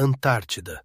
Antártida,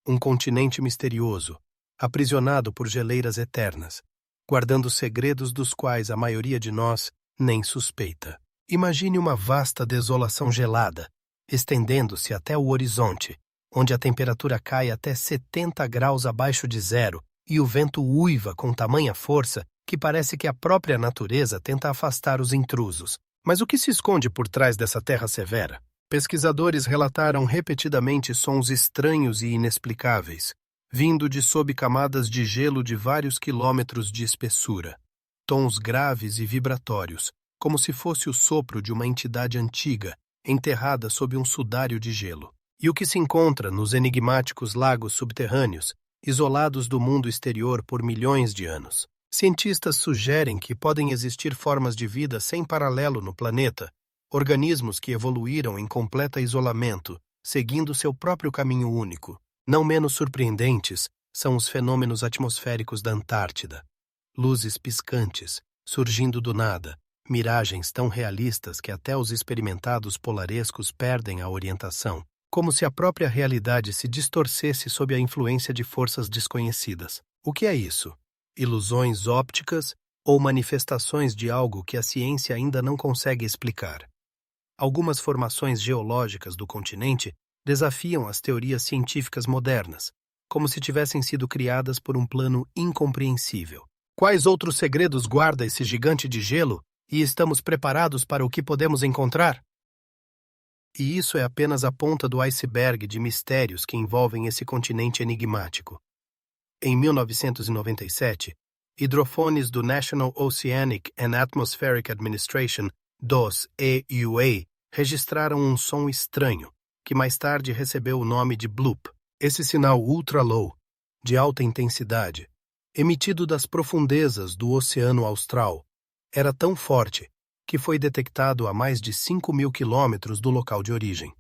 um continente misterioso, aprisionado por geleiras eternas, guardando segredos dos quais a maioria de nós nem suspeita. Imagine uma vasta desolação gelada, estendendo-se até o horizonte, onde a temperatura cai até 70 graus abaixo de zero e o vento uiva com tamanha força que parece que a própria natureza tenta afastar os intrusos. Mas o que se esconde por trás dessa terra severa? Pesquisadores relataram repetidamente sons estranhos e inexplicáveis, vindo de sob camadas de gelo de vários quilômetros de espessura. Tons graves e vibratórios, como se fosse o sopro de uma entidade antiga, enterrada sob um sudário de gelo. E o que se encontra nos enigmáticos lagos subterrâneos, isolados do mundo exterior por milhões de anos? Cientistas sugerem que podem existir formas de vida sem paralelo no planeta, organismos que evoluíram em completo isolamento, seguindo seu próprio caminho único. Não menos surpreendentes são os fenômenos atmosféricos da Antártida. Luzes piscantes, surgindo do nada, miragens tão realistas que até os experimentados polarescos perdem a orientação, como se a própria realidade se distorcesse sob a influência de forças desconhecidas. O que é isso? Ilusões ópticas ou manifestações de algo que a ciência ainda não consegue explicar? Algumas formações geológicas do continente desafiam as teorias científicas modernas, como se tivessem sido criadas por um plano incompreensível. Quais outros segredos guarda esse gigante de gelo e estamos preparados para o que podemos encontrar? E isso é apenas a ponta do iceberg de mistérios que envolvem esse continente enigmático. Em 1997, hidrofones do National Oceanic and Atmospheric Administration, DOS EUA, registraram um som estranho, que mais tarde recebeu o nome de bloop. Esse sinal ultra-low, de alta intensidade, emitido das profundezas do Oceano Austral, era tão forte que foi detectado a mais de 5.000 quilômetros do local de origem.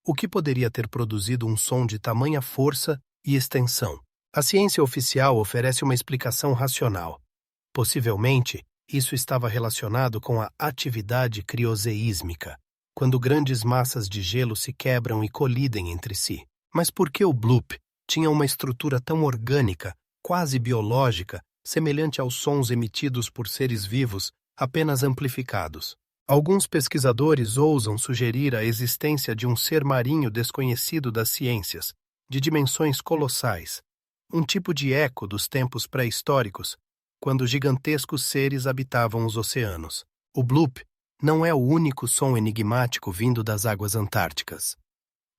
O que poderia ter produzido um som de tamanha força e extensão? A ciência oficial oferece uma explicação racional. Possivelmente, isso estava relacionado com a atividade crioseísmica, quando grandes massas de gelo se quebram e colidem entre si. Mas por que o bloop tinha uma estrutura tão orgânica, quase biológica, semelhante aos sons emitidos por seres vivos, apenas amplificados? Alguns pesquisadores ousam sugerir a existência de um ser marinho desconhecido das ciências, de dimensões colossais, um tipo de eco dos tempos pré-históricos, quando gigantescos seres habitavam os oceanos. O bloop não é o único som enigmático vindo das águas antárticas.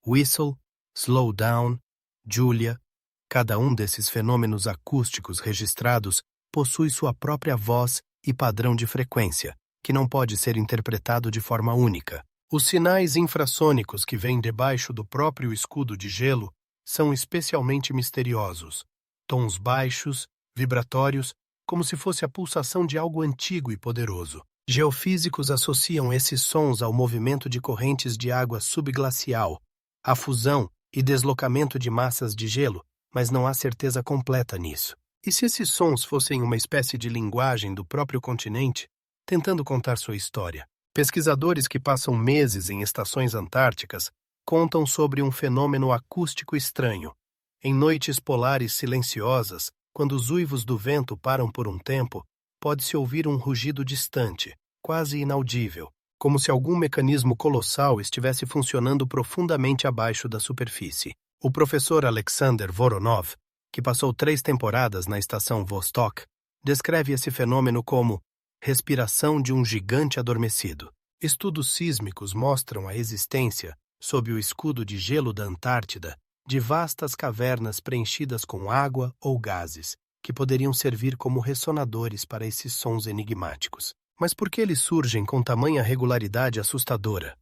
Whistle, Slow Down, Julia, cada um desses fenômenos acústicos registrados possui sua própria voz e padrão de frequência, que não pode ser interpretado de forma única. Os sinais infrassônicos que vêm debaixo do próprio escudo de gelo são especialmente misteriosos. Tons baixos, vibratórios, como se fosse a pulsação de algo antigo e poderoso. Geofísicos associam esses sons ao movimento de correntes de água subglacial, à fusão e deslocamento de massas de gelo, mas não há certeza completa nisso. E se esses sons fossem uma espécie de linguagem do próprio continente, tentando contar sua história? Pesquisadores que passam meses em estações antárticas contam sobre um fenômeno acústico estranho. Em noites polares silenciosas, quando os uivos do vento param por um tempo, pode-se ouvir um rugido distante, quase inaudível, como se algum mecanismo colossal estivesse funcionando profundamente abaixo da superfície. O professor Alexander Voronov, que passou 3 temporadas na estação Vostok, descreve esse fenômeno como respiração de um gigante adormecido. Estudos sísmicos mostram a existência, sob o escudo de gelo da Antártida, de vastas cavernas preenchidas com água ou gases, que poderiam servir como ressonadores para esses sons enigmáticos. Mas por que eles surgem com tamanha regularidade assustadora?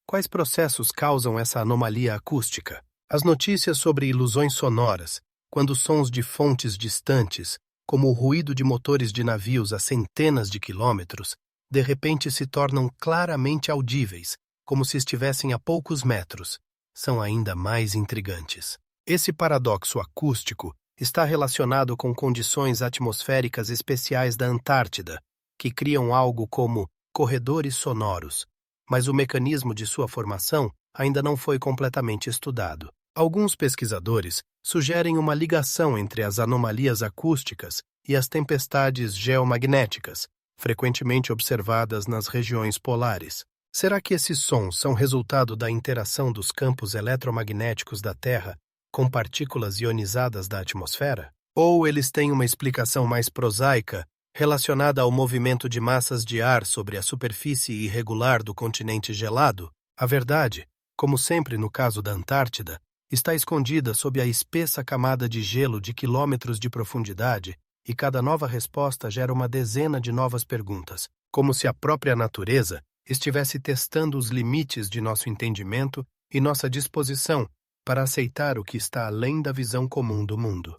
Quais processos causam essa anomalia acústica? As notícias sobre ilusões sonoras, quando sons de fontes distantes, como o ruído de motores de navios a centenas de quilômetros, de repente se tornam claramente audíveis, como se estivessem a poucos metros, são ainda mais intrigantes. Esse paradoxo acústico está relacionado com condições atmosféricas especiais da Antártida, que criam algo como corredores sonoros, mas o mecanismo de sua formação ainda não foi completamente estudado. Alguns pesquisadores sugerem uma ligação entre as anomalias acústicas e as tempestades geomagnéticas, frequentemente observadas nas regiões polares. Será que esses sons são resultado da interação dos campos eletromagnéticos da Terra com partículas ionizadas da atmosfera? Ou eles têm uma explicação mais prosaica, relacionada ao movimento de massas de ar sobre a superfície irregular do continente gelado? A verdade, como sempre no caso da Antártida, está escondida sob a espessa camada de gelo de quilômetros de profundidade, e cada nova resposta gera uma dezena de novas perguntas, como se a própria natureza estivesse testando os limites de nosso entendimento e nossa disposição para aceitar o que está além da visão comum do mundo.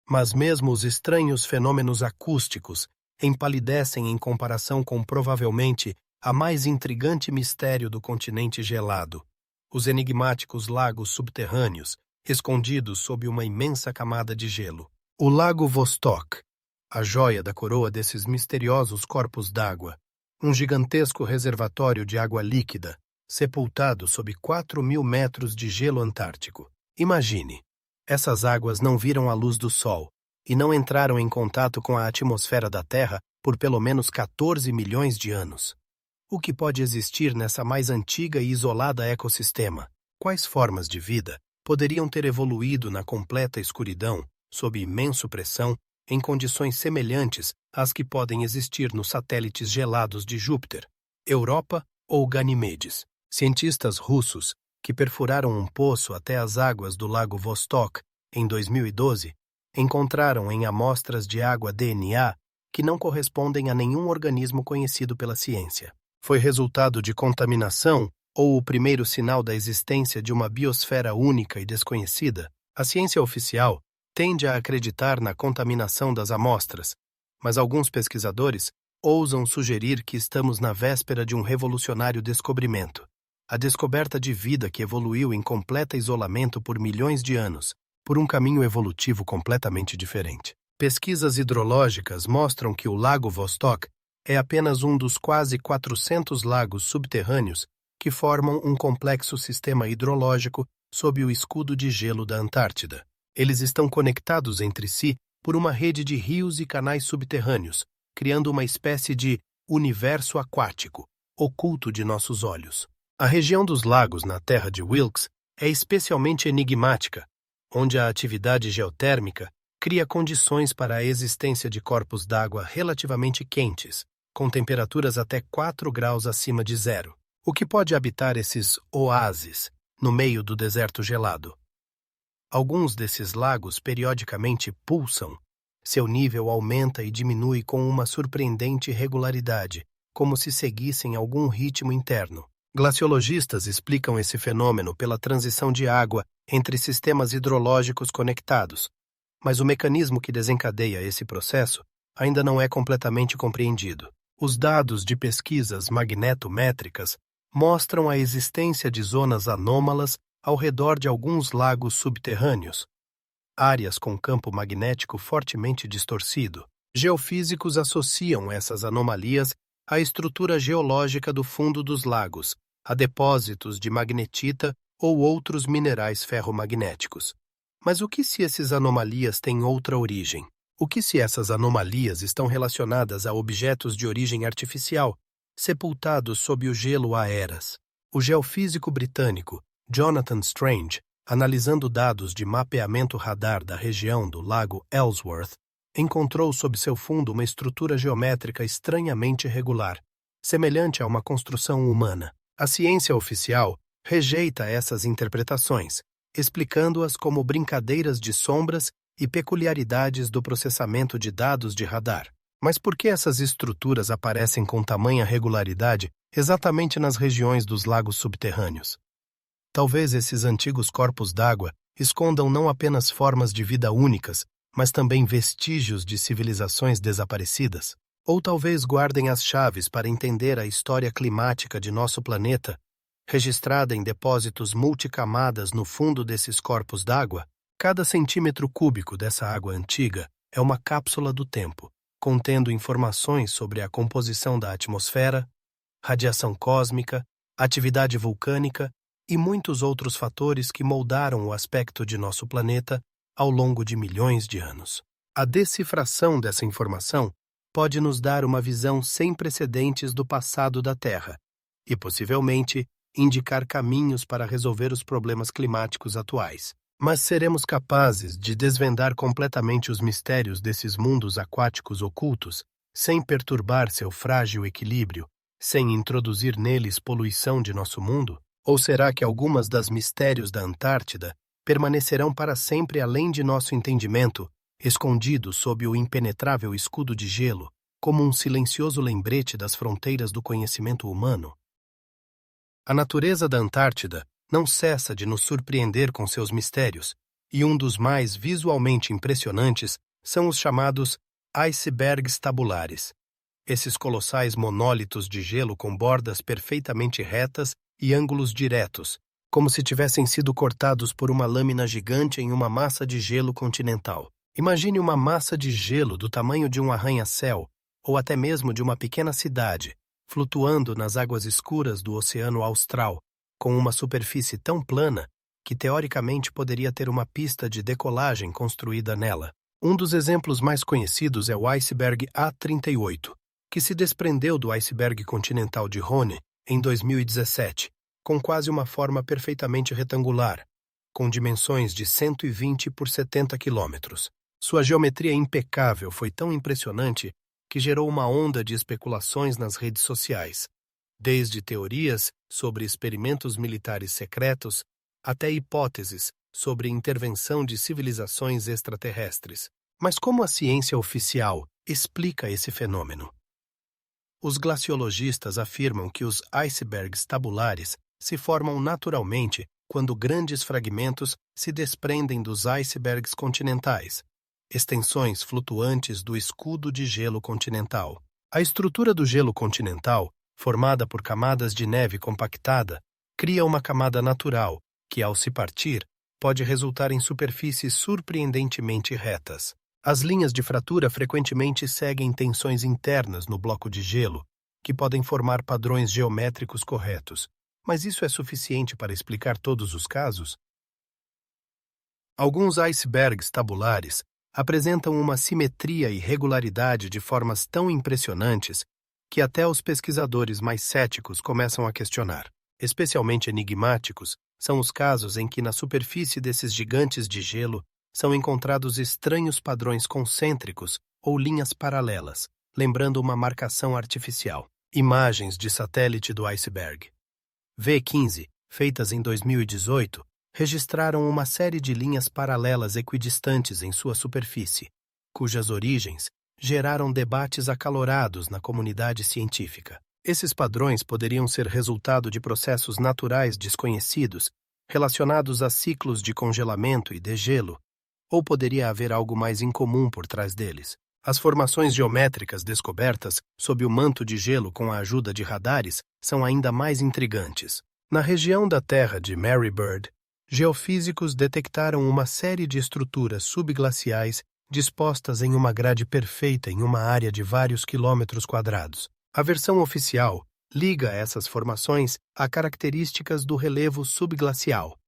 Mas mesmo os estranhos fenômenos acústicos empalidecem em comparação com provavelmente a mais intrigante mistério do continente gelado: os enigmáticos lagos subterrâneos, escondidos sob uma imensa camada de gelo. O Lago Vostok, a joia da coroa desses misteriosos corpos d'água, um gigantesco reservatório de água líquida, sepultado sob 4.000 metros de gelo antártico. Imagine, essas águas não viram a luz do Sol e não entraram em contato com a atmosfera da Terra por pelo menos 14 milhões de anos. O que pode existir nessa mais antiga e isolada ecossistema? Quais formas de vida poderiam ter evoluído na completa escuridão, sob imensa pressão, em condições semelhantes às que podem existir nos satélites gelados de Júpiter, Europa ou Ganimedes? Cientistas russos, que perfuraram um poço até as águas do Lago Vostok em 2012, encontraram em amostras de água DNA que não correspondem a nenhum organismo conhecido pela ciência. Foi resultado de contaminação ou o primeiro sinal da existência de uma biosfera única e desconhecida? A ciência oficial tende a acreditar na contaminação das amostras, mas alguns pesquisadores ousam sugerir que estamos na véspera de um revolucionário descobrimento: a descoberta de vida que evoluiu em completo isolamento por milhões de anos, por um caminho evolutivo completamente diferente. Pesquisas hidrológicas mostram que o Lago Vostok é apenas um dos quase 400 lagos subterrâneos que formam um complexo sistema hidrológico sob o escudo de gelo da Antártida. Eles estão conectados entre si por uma rede de rios e canais subterrâneos, criando uma espécie de universo aquático, oculto de nossos olhos. A região dos lagos na terra de Wilkes é especialmente enigmática, onde a atividade geotérmica cria condições para a existência de corpos d'água relativamente quentes, com temperaturas até 4 graus acima de zero. O que pode habitar esses oásis no meio do deserto gelado? Alguns desses lagos periodicamente pulsam. Seu nível aumenta e diminui com uma surpreendente regularidade, como se seguissem algum ritmo interno. Glaciologistas explicam esse fenômeno pela transição de água entre sistemas hidrológicos conectados, mas o mecanismo que desencadeia esse processo ainda não é completamente compreendido. Os dados de pesquisas magnetométricas mostram a existência de zonas anômalas ao redor de alguns lagos subterrâneos, áreas com campo magnético fortemente distorcido. Geofísicos associam essas anomalias à estrutura geológica do fundo dos lagos, a depósitos de magnetita ou outros minerais ferromagnéticos. Mas o que se essas anomalias têm outra origem? O que se essas anomalias estão relacionadas a objetos de origem artificial, sepultados sob o gelo há eras? O geofísico britânico Jonathan Strange, analisando dados de mapeamento radar da região do Lago Ellsworth, encontrou sob seu fundo uma estrutura geométrica estranhamente regular, semelhante a uma construção humana. A ciência oficial rejeita essas interpretações, explicando-as como brincadeiras de sombras e peculiaridades do processamento de dados de radar. Mas por que essas estruturas aparecem com tamanha regularidade exatamente nas regiões dos lagos subterrâneos? Talvez esses antigos corpos d'água escondam não apenas formas de vida únicas, mas também vestígios de civilizações desaparecidas. Ou talvez guardem as chaves para entender a história climática de nosso planeta, registrada em depósitos multicamadas no fundo desses corpos d'água. Cada centímetro cúbico dessa água antiga é uma cápsula do tempo, contendo informações sobre a composição da atmosfera, radiação cósmica, atividade vulcânica e muitos outros fatores que moldaram o aspecto de nosso planeta ao longo de milhões de anos. A decifração dessa informação pode nos dar uma visão sem precedentes do passado da Terra e, possivelmente, indicar caminhos para resolver os problemas climáticos atuais. Mas seremos capazes de desvendar completamente os mistérios desses mundos aquáticos ocultos, sem perturbar seu frágil equilíbrio, sem introduzir neles poluição de nosso mundo? Ou será que algumas das mistérios da Antártida permanecerão para sempre além de nosso entendimento, escondidos sob o impenetrável escudo de gelo, como um silencioso lembrete das fronteiras do conhecimento humano? A natureza da Antártida não cessa de nos surpreender com seus mistérios, e um dos mais visualmente impressionantes são os chamados icebergs tabulares. Esses colossais monólitos de gelo com bordas perfeitamente retas e ângulos diretos, como se tivessem sido cortados por uma lâmina gigante em uma massa de gelo continental. Imagine uma massa de gelo do tamanho de um arranha-céu, ou até mesmo de uma pequena cidade, flutuando nas águas escuras do Oceano Austral, com uma superfície tão plana que teoricamente poderia ter uma pista de decolagem construída nela. Um dos exemplos mais conhecidos é o iceberg A38, que se desprendeu do iceberg continental de Rhône em 2017, com quase uma forma perfeitamente retangular, com dimensões de 120 por 70 quilômetros. Sua geometria impecável foi tão impressionante que gerou uma onda de especulações nas redes sociais, desde teorias sobre experimentos militares secretos até hipóteses sobre intervenção de civilizações extraterrestres. Mas como a ciência oficial explica esse fenômeno? Os glaciologistas afirmam que os icebergs tabulares se formam naturalmente quando grandes fragmentos se desprendem dos icebergs continentais, extensões flutuantes do escudo de gelo continental. A estrutura do gelo continental, formada por camadas de neve compactada, cria uma camada natural que, ao se partir, pode resultar em superfícies surpreendentemente retas. As linhas de fratura frequentemente seguem tensões internas no bloco de gelo, que podem formar padrões geométricos corretos. Mas isso é suficiente para explicar todos os casos? Alguns icebergs tabulares apresentam uma simetria e regularidade de formas tão impressionantes que até os pesquisadores mais céticos começam a questionar. Especialmente enigmáticos são os casos em que na superfície desses gigantes de gelo são encontrados estranhos padrões concêntricos ou linhas paralelas, lembrando uma marcação artificial. Imagens de satélite do iceberg V15, feitas em 2018, registraram uma série de linhas paralelas equidistantes em sua superfície, cujas origens geraram debates acalorados na comunidade científica. Esses padrões poderiam ser resultado de processos naturais desconhecidos, relacionados a ciclos de congelamento e degelo, ou poderia haver algo mais incomum por trás deles. As formações geométricas descobertas sob o manto de gelo com a ajuda de radares são ainda mais intrigantes. Na região da Terra de Mary Bird, geofísicos detectaram uma série de estruturas subglaciais dispostas em uma grade perfeita em uma área de vários quilômetros quadrados. A versão oficial liga essas formações a características do relevo subglacial,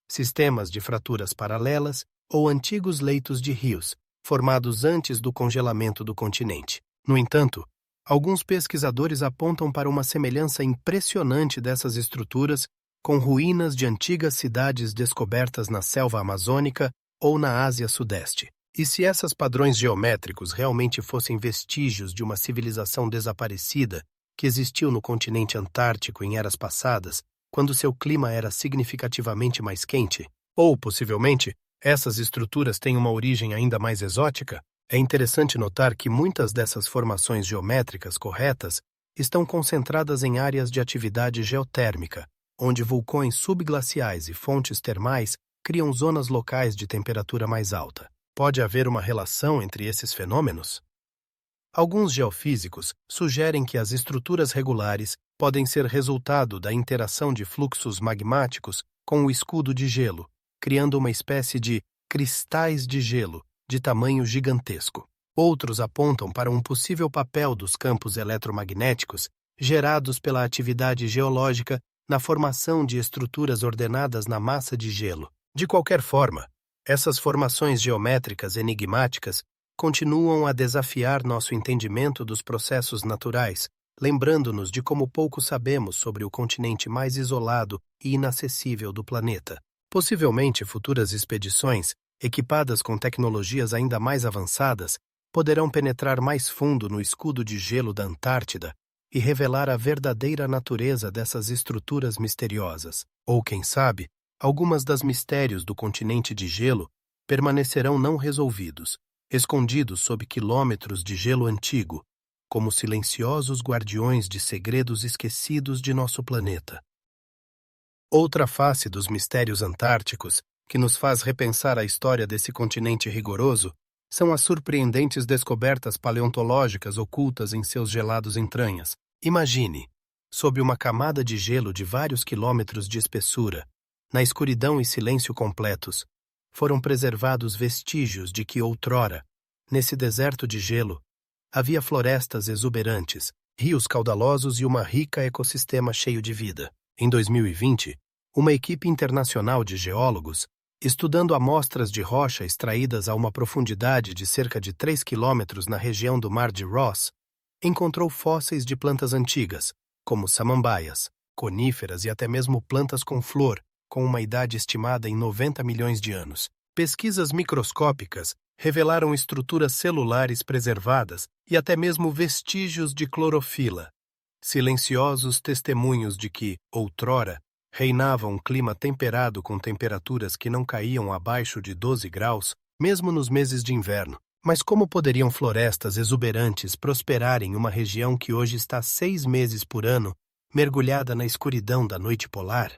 sistemas de fraturas paralelas ou antigos leitos de rios, formados antes do congelamento do continente. No entanto, alguns pesquisadores apontam para uma semelhança impressionante dessas estruturas com ruínas de antigas cidades descobertas na selva amazônica ou na Ásia Sudeste. E se esses padrões geométricos realmente fossem vestígios de uma civilização desaparecida que existiu no continente antártico em eras passadas, quando seu clima era significativamente mais quente? Ou, possivelmente, essas estruturas têm uma origem ainda mais exótica? É interessante notar que muitas dessas formações geométricas corretas estão concentradas em áreas de atividade geotérmica, onde vulcões subglaciais e fontes termais criam zonas locais de temperatura mais alta. Pode haver uma relação entre esses fenômenos? Alguns geofísicos sugerem que as estruturas regulares podem ser resultado da interação de fluxos magmáticos com o escudo de gelo, criando uma espécie de cristais de gelo de tamanho gigantesco. Outros apontam para um possível papel dos campos eletromagnéticos gerados pela atividade geológica na formação de estruturas ordenadas na massa de gelo. De qualquer forma, essas formações geométricas enigmáticas continuam a desafiar nosso entendimento dos processos naturais, lembrando-nos de como pouco sabemos sobre o continente mais isolado e inacessível do planeta. Possivelmente, futuras expedições, equipadas com tecnologias ainda mais avançadas, poderão penetrar mais fundo no escudo de gelo da Antártida e revelar a verdadeira natureza dessas estruturas misteriosas. Ou, quem sabe, algumas das mistérios do continente de gelo permanecerão não resolvidos, escondidos sob quilômetros de gelo antigo, como silenciosos guardiões de segredos esquecidos de nosso planeta. Outra face dos mistérios antárticos, que nos faz repensar a história desse continente rigoroso, são as surpreendentes descobertas paleontológicas ocultas em seus gelados entranhas. Imagine, sob uma camada de gelo de vários quilômetros de espessura, na escuridão e silêncio completos, foram preservados vestígios de que outrora, nesse deserto de gelo, havia florestas exuberantes, rios caudalosos e uma rica ecossistema cheio de vida. Em 2020, uma equipe internacional de geólogos, estudando amostras de rocha extraídas a uma profundidade de cerca de 3 quilômetros na região do Mar de Ross, encontrou fósseis de plantas antigas, como samambaias, coníferas e até mesmo plantas com flor, com uma idade estimada em 90 milhões de anos. Pesquisas microscópicas revelaram estruturas celulares preservadas e até mesmo vestígios de clorofila, silenciosos testemunhos de que, outrora, reinava um clima temperado com temperaturas que não caíam abaixo de 12 graus, mesmo nos meses de inverno. Mas como poderiam florestas exuberantes prosperar em uma região que hoje está 6 meses por ano mergulhada na escuridão da noite polar?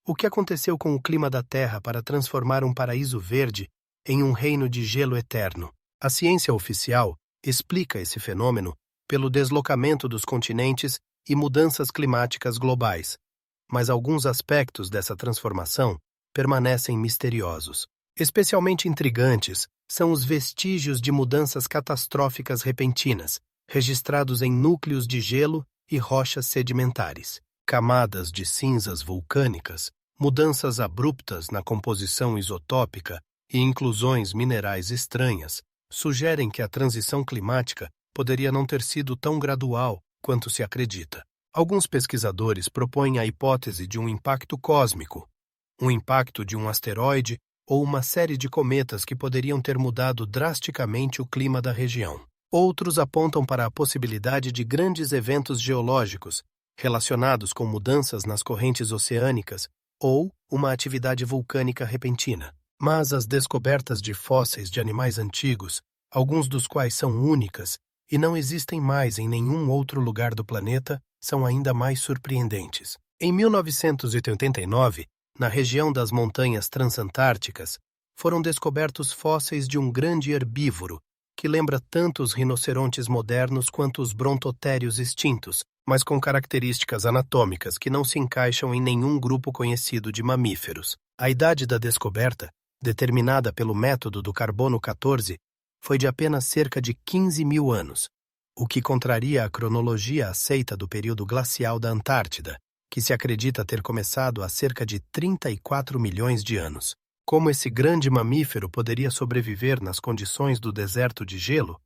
O que aconteceu com o clima da Terra para transformar um paraíso verde em um reino de gelo eterno? A ciência oficial explica esse fenômeno pelo deslocamento dos continentes e mudanças climáticas globais, mas alguns aspectos dessa transformação permanecem misteriosos. Especialmente intrigantes são os vestígios de mudanças catastróficas repentinas, registrados em núcleos de gelo e rochas sedimentares. Camadas de cinzas vulcânicas, mudanças abruptas na composição isotópica e inclusões minerais estranhas sugerem que a transição climática poderia não ter sido tão gradual quanto se acredita. Alguns pesquisadores propõem a hipótese de um impacto cósmico, um impacto de um asteroide ou uma série de cometas que poderiam ter mudado drasticamente o clima da região. Outros apontam para a possibilidade de grandes eventos geológicos relacionados com mudanças nas correntes oceânicas ou uma atividade vulcânica repentina. Mas as descobertas de fósseis de animais antigos, alguns dos quais são únicas e não existem mais em nenhum outro lugar do planeta, são ainda mais surpreendentes. Em 1989, na região das montanhas transantárticas, foram descobertos fósseis de um grande herbívoro que lembra tanto os rinocerontes modernos quanto os brontotérios extintos, mas com características anatômicas que não se encaixam em nenhum grupo conhecido de mamíferos. A idade da descoberta, determinada pelo método do carbono 14, foi de apenas cerca de 15 mil anos, o que contraria a cronologia aceita do período glacial da Antártida, que se acredita ter começado há cerca de 34 milhões de anos. Como esse grande mamífero poderia sobreviver nas condições do deserto de gelo?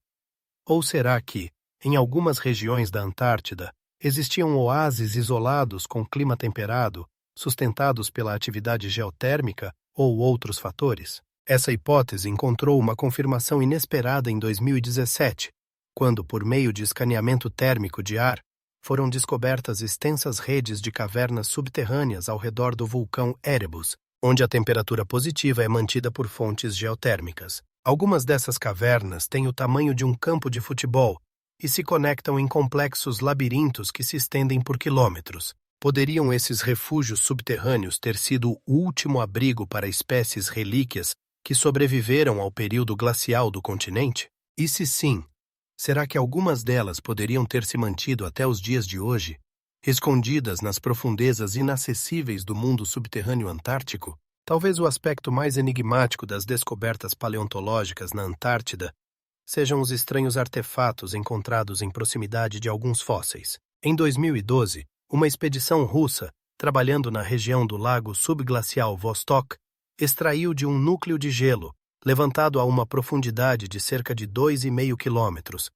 Ou será que, em algumas regiões da Antártida, existiam oásis isolados com clima temperado, sustentados pela atividade geotérmica ou outros fatores? Essa hipótese encontrou uma confirmação inesperada em 2017, quando, por meio de escaneamento térmico de ar, foram descobertas extensas redes de cavernas subterrâneas ao redor do vulcão Erebus, onde a temperatura positiva é mantida por fontes geotérmicas. Algumas dessas cavernas têm o tamanho de um campo de futebol e se conectam em complexos labirintos que se estendem por quilômetros. Poderiam esses refúgios subterrâneos ter sido o último abrigo para espécies relíquias que sobreviveram ao período glacial do continente? E se sim, será que algumas delas poderiam ter se mantido até os dias de hoje, escondidas nas profundezas inacessíveis do mundo subterrâneo antártico? Talvez o aspecto mais enigmático das descobertas paleontológicas na Antártida sejam os estranhos artefatos encontrados em proximidade de alguns fósseis. Em 2012, uma expedição russa trabalhando na região do lago subglacial Vostok, extraiu de um núcleo de gelo, levantado a uma profundidade de cerca de 2,5 quilômetros,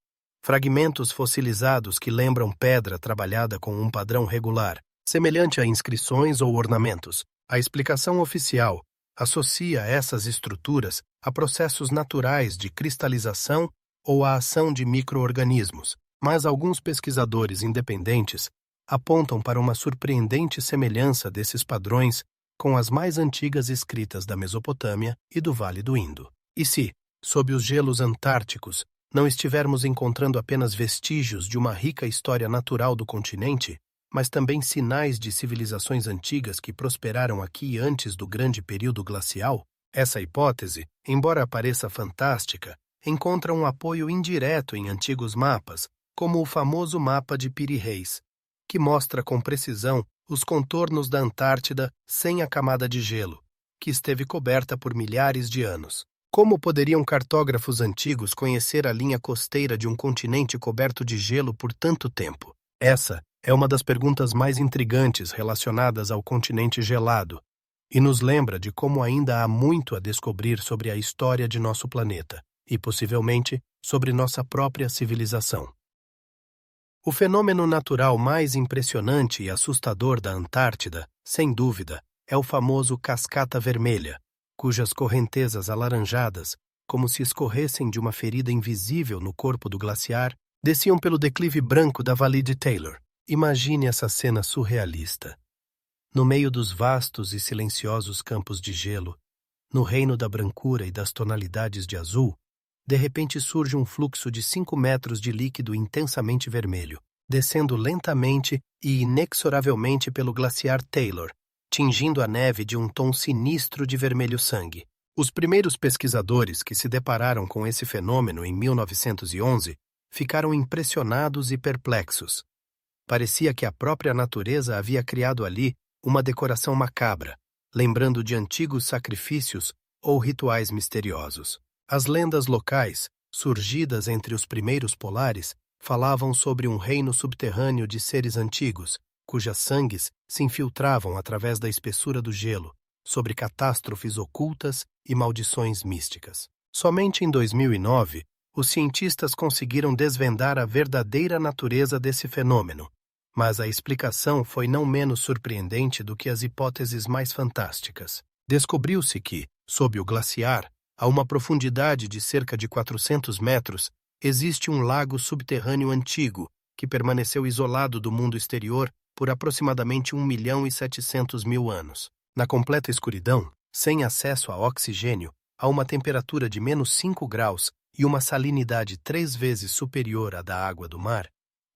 fragmentos fossilizados que lembram pedra trabalhada com um padrão regular, semelhante a inscrições ou ornamentos. A explicação oficial associa essas estruturas a processos naturais de cristalização ou a ação de micro-organismos, mas alguns pesquisadores independentes apontam para uma surpreendente semelhança desses padrões com as mais antigas escritas da Mesopotâmia e do Vale do Indo. E se, sob os gelos antárticos, não estivermos encontrando apenas vestígios de uma rica história natural do continente, mas também sinais de civilizações antigas que prosperaram aqui antes do grande período glacial, essa hipótese, embora pareça fantástica, encontra um apoio indireto em antigos mapas, como o famoso mapa de Piri Reis, que mostra com precisão os contornos da Antártida sem a camada de gelo, que esteve coberta por milhares de anos. Como poderiam cartógrafos antigos conhecer a linha costeira de um continente coberto de gelo por tanto tempo? Essa é uma das perguntas mais intrigantes relacionadas ao continente gelado, e nos lembra de como ainda há muito a descobrir sobre a história de nosso planeta, e possivelmente sobre nossa própria civilização. O fenômeno natural mais impressionante e assustador da Antártida, sem dúvida, é o famoso Cascata Vermelha, cujas correntezas alaranjadas, como se escorressem de uma ferida invisível no corpo do glaciar, desciam pelo declive branco da Vallée de Taylor. Imagine essa cena surrealista. No meio dos vastos e silenciosos campos de gelo, no reino da brancura e das tonalidades de azul, de repente surge um fluxo de 5 metros de líquido intensamente vermelho, descendo lentamente e inexoravelmente pelo glaciar Taylor, tingindo a neve de um tom sinistro de vermelho sangue. Os primeiros pesquisadores que se depararam com esse fenômeno em 1911 ficaram impressionados e perplexos. Parecia que a própria natureza havia criado ali uma decoração macabra, lembrando de antigos sacrifícios ou rituais misteriosos. As lendas locais, surgidas entre os primeiros polares, falavam sobre um reino subterrâneo de seres antigos, cujas sangues se infiltravam através da espessura do gelo, sobre catástrofes ocultas e maldições místicas. Somente em 2009, os cientistas conseguiram desvendar a verdadeira natureza desse fenômeno, mas a explicação foi não menos surpreendente do que as hipóteses mais fantásticas. Descobriu-se que, sob o glaciar, a uma profundidade de cerca de 400 metros, existe um lago subterrâneo antigo que permaneceu isolado do mundo exterior por aproximadamente 1.700.000 anos. Na completa escuridão, sem acesso a oxigênio, a uma temperatura de menos 5 graus e uma salinidade 3 vezes superior à da água do mar,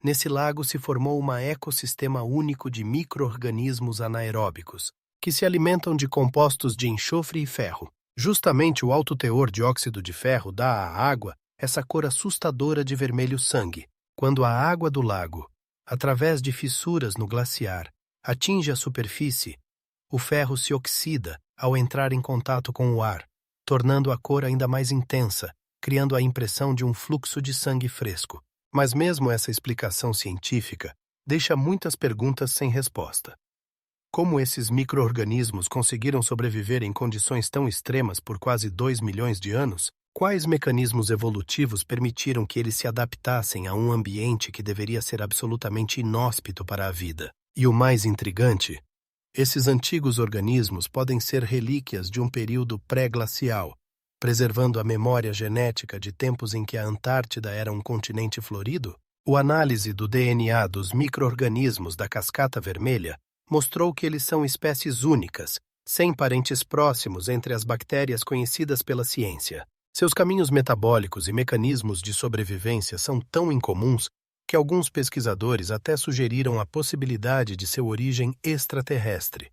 nesse lago se formou um ecossistema único de micro-organismos anaeróbicos, que se alimentam de compostos de enxofre e ferro. Justamente o alto teor de óxido de ferro dá à água essa cor assustadora de vermelho sangue. Quando a água do lago, através de fissuras no glaciar, atinge a superfície, o ferro se oxida ao entrar em contato com o ar, tornando a cor ainda mais intensa, criando a impressão de um fluxo de sangue fresco. Mas mesmo essa explicação científica deixa muitas perguntas sem resposta. Como esses micro-organismos conseguiram sobreviver em condições tão extremas por quase 2 milhões de anos? Quais mecanismos evolutivos permitiram que eles se adaptassem a um ambiente que deveria ser absolutamente inóspito para a vida? E o mais intrigante, esses antigos organismos podem ser relíquias de um período pré-glacial, preservando a memória genética de tempos em que a Antártida era um continente florido? A análise do DNA dos micro-organismos da Cascata Vermelha mostrou que eles são espécies únicas, sem parentes próximos entre as bactérias conhecidas pela ciência. Seus caminhos metabólicos e mecanismos de sobrevivência são tão incomuns que alguns pesquisadores até sugeriram a possibilidade de sua origem extraterrestre.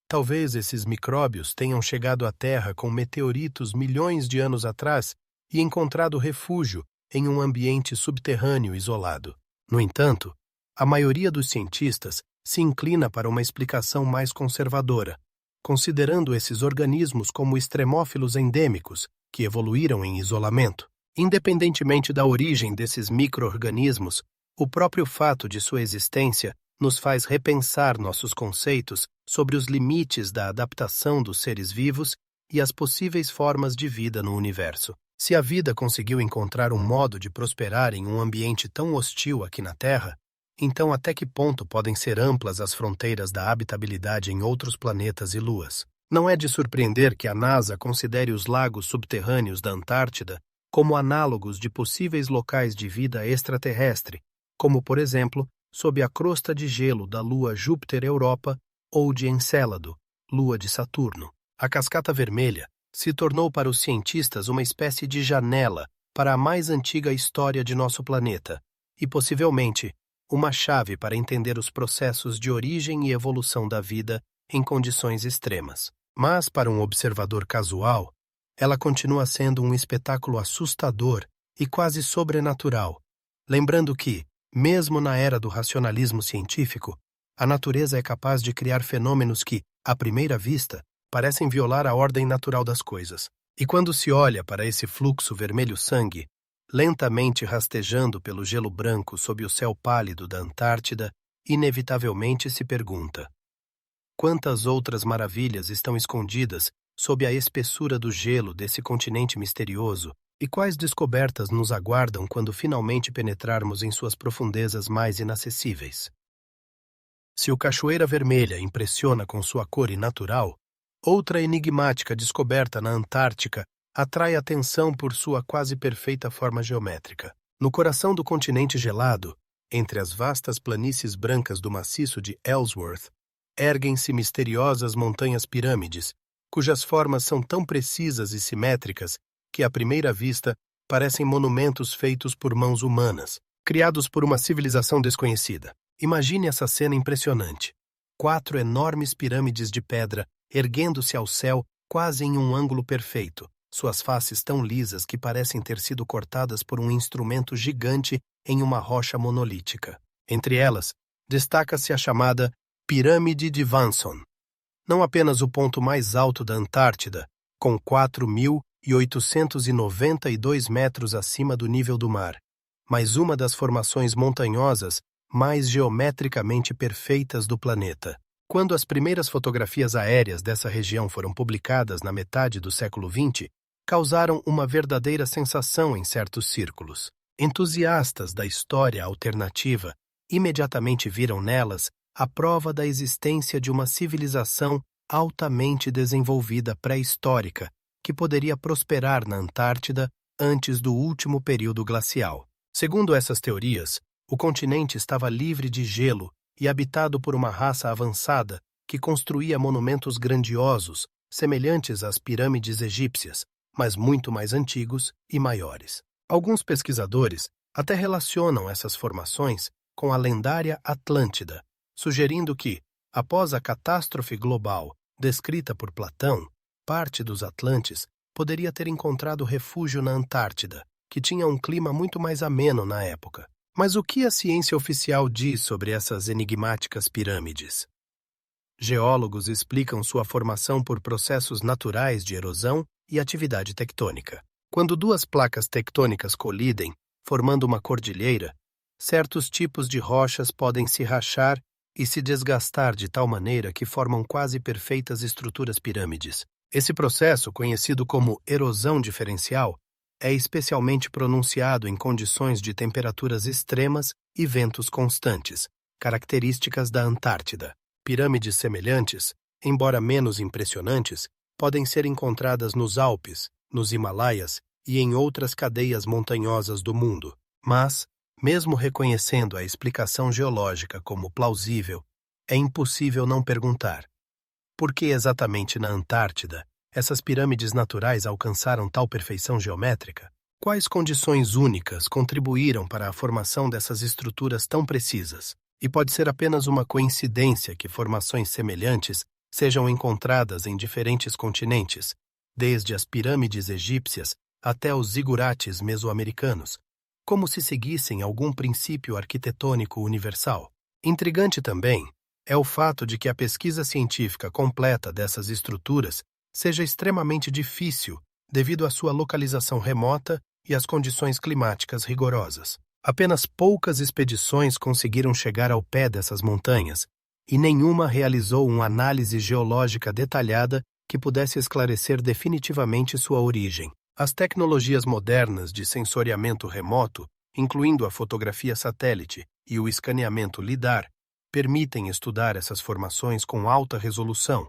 Talvez esses micróbios tenham chegado à Terra com meteoritos milhões de anos atrás e encontrado refúgio em um ambiente subterrâneo isolado. No entanto, a maioria dos cientistas se inclina para uma explicação mais conservadora, considerando esses organismos como extremófilos endêmicos que evoluíram em isolamento. Independentemente da origem desses micro-organismos, o próprio fato de sua existência nos faz repensar nossos conceitos sobre os limites da adaptação dos seres vivos e as possíveis formas de vida no universo. Se a vida conseguiu encontrar um modo de prosperar em um ambiente tão hostil aqui na Terra, então até que ponto podem ser amplas as fronteiras da habitabilidade em outros planetas e luas? Não é de surpreender que a NASA considere os lagos subterrâneos da Antártida como análogos de possíveis locais de vida extraterrestre, como, por exemplo, sob a crosta de gelo da lua Júpiter-Europa ou de Encélado, lua de Saturno. A cascata vermelha se tornou para os cientistas uma espécie de janela para a mais antiga história de nosso planeta e, possivelmente, uma chave para entender os processos de origem e evolução da vida em condições extremas. Mas, para um observador casual, ela continua sendo um espetáculo assustador e quase sobrenatural, lembrando que, mesmo na era do racionalismo científico, a natureza é capaz de criar fenômenos que, à primeira vista, parecem violar a ordem natural das coisas. E quando se olha para esse fluxo vermelho-sangue, lentamente rastejando pelo gelo branco sob o céu pálido da Antártida, inevitavelmente se pergunta: quantas outras maravilhas estão escondidas sob a espessura do gelo desse continente misterioso, e quais descobertas nos aguardam quando finalmente penetrarmos em suas profundezas mais inacessíveis? Se o Cachoeira Vermelha impressiona com sua cor inatural, outra enigmática descoberta na Antártica atrai atenção por sua quase perfeita forma geométrica. No coração do continente gelado, entre as vastas planícies brancas do maciço de Ellsworth, erguem-se misteriosas montanhas pirâmides, cujas formas são tão precisas e simétricas que, à primeira vista, parecem monumentos feitos por mãos humanas, criados por uma civilização desconhecida. Imagine essa cena impressionante. 4 enormes pirâmides de pedra erguendo-se ao céu quase em um ângulo perfeito, suas faces tão lisas que parecem ter sido cortadas por um instrumento gigante em uma rocha monolítica. Entre elas, destaca-se a chamada Pirâmide de Vinson, não apenas o ponto mais alto da Antártida, com 4.892 metros acima do nível do mar, mas uma das formações montanhosas mais geometricamente perfeitas do planeta. Quando as primeiras fotografias aéreas dessa região foram publicadas na metade do século XX, causaram uma verdadeira sensação em certos círculos. Entusiastas da história alternativa imediatamente viram nelas a prova da existência de uma civilização altamente desenvolvida pré-histórica que poderia prosperar na Antártida antes do último período glacial. Segundo essas teorias, o continente estava livre de gelo e habitado por uma raça avançada que construía monumentos grandiosos, semelhantes às pirâmides egípcias, mas muito mais antigos e maiores. Alguns pesquisadores até relacionam essas formações com a lendária Atlântida, sugerindo que, após a catástrofe global descrita por Platão, parte dos Atlantes poderia ter encontrado refúgio na Antártida, que tinha um clima muito mais ameno na época. Mas o que a ciência oficial diz sobre essas enigmáticas pirâmides? Geólogos explicam sua formação por processos naturais de erosão e atividade tectônica. Quando duas placas tectônicas colidem, formando uma cordilheira, certos tipos de rochas podem se rachar e se desgastar de tal maneira que formam quase perfeitas estruturas pirâmides. Esse processo, conhecido como erosão diferencial, é especialmente pronunciado em condições de temperaturas extremas e ventos constantes, características da Antártida. Pirâmides semelhantes, embora menos impressionantes, podem ser encontradas nos Alpes, nos Himalaias e em outras cadeias montanhosas do mundo. Mas, mesmo reconhecendo a explicação geológica como plausível, é impossível não perguntar: por que exatamente na Antártida essas pirâmides naturais alcançaram tal perfeição geométrica? Quais condições únicas contribuíram para a formação dessas estruturas tão precisas? E pode ser apenas uma coincidência que formações semelhantes sejam encontradas em diferentes continentes, desde as pirâmides egípcias até os zigurates mesoamericanos, como se seguissem algum princípio arquitetônico universal. Intrigante também é o fato de que a pesquisa científica completa dessas estruturas seja extremamente difícil devido à sua localização remota e às condições climáticas rigorosas. Apenas poucas expedições conseguiram chegar ao pé dessas montanhas, e nenhuma realizou uma análise geológica detalhada que pudesse esclarecer definitivamente sua origem. As tecnologias modernas de sensoriamento remoto, incluindo a fotografia satélite e o escaneamento LIDAR, permitem estudar essas formações com alta resolução,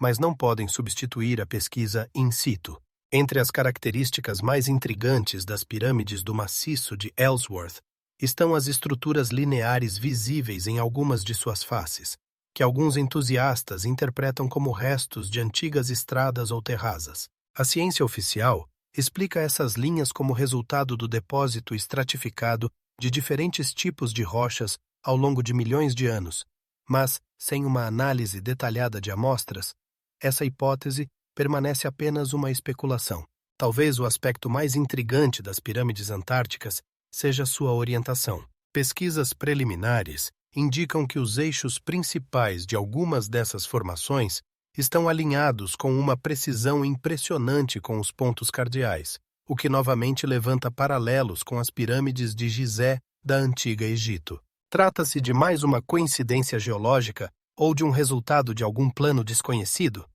mas não podem substituir a pesquisa in situ. Entre as características mais intrigantes das pirâmides do maciço de Ellsworth estão as estruturas lineares visíveis em algumas de suas faces, que alguns entusiastas interpretam como restos de antigas estradas ou terrazas. A ciência oficial explica essas linhas como resultado do depósito estratificado de diferentes tipos de rochas ao longo de milhões de anos, mas, sem uma análise detalhada de amostras, essa hipótese permanece apenas uma especulação. Talvez o aspecto mais intrigante das pirâmides antárticas seja sua orientação. Pesquisas preliminares indicam que os eixos principais de algumas dessas formações estão alinhados com uma precisão impressionante com os pontos cardeais, o que novamente levanta paralelos com as pirâmides de Gizé da Antiga Egito. Trata-se de mais uma coincidência geológica ou de um resultado de algum plano desconhecido?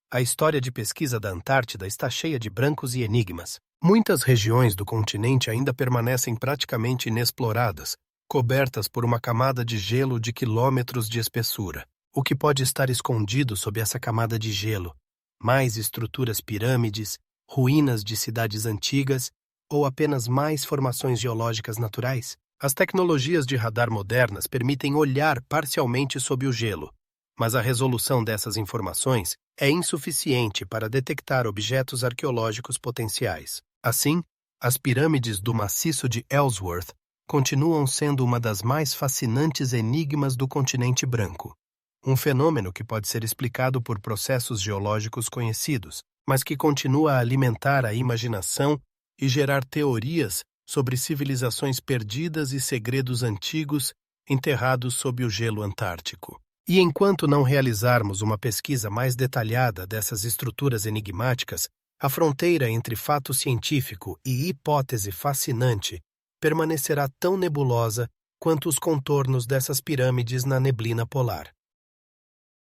A história de pesquisa da Antártida está cheia de brancos e enigmas. Muitas regiões do continente ainda permanecem praticamente inexploradas, cobertas por uma camada de gelo de quilômetros de espessura. O que pode estar escondido sob essa camada de gelo? Mais estruturas pirâmides, ruínas de cidades antigas ou apenas mais formações geológicas naturais? As tecnologias de radar modernas permitem olhar parcialmente sob o gelo, mas a resolução dessas informações é insuficiente para detectar objetos arqueológicos potenciais. Assim, as pirâmides do maciço de Ellsworth continuam sendo uma das mais fascinantes enigmas do continente branco. Um fenômeno que pode ser explicado por processos geológicos conhecidos, mas que continua a alimentar a imaginação e gerar teorias sobre civilizações perdidas e segredos antigos enterrados sob o gelo antártico. E enquanto não realizarmos uma pesquisa mais detalhada dessas estruturas enigmáticas, a fronteira entre fato científico e hipótese fascinante permanecerá tão nebulosa quanto os contornos dessas pirâmides na neblina polar.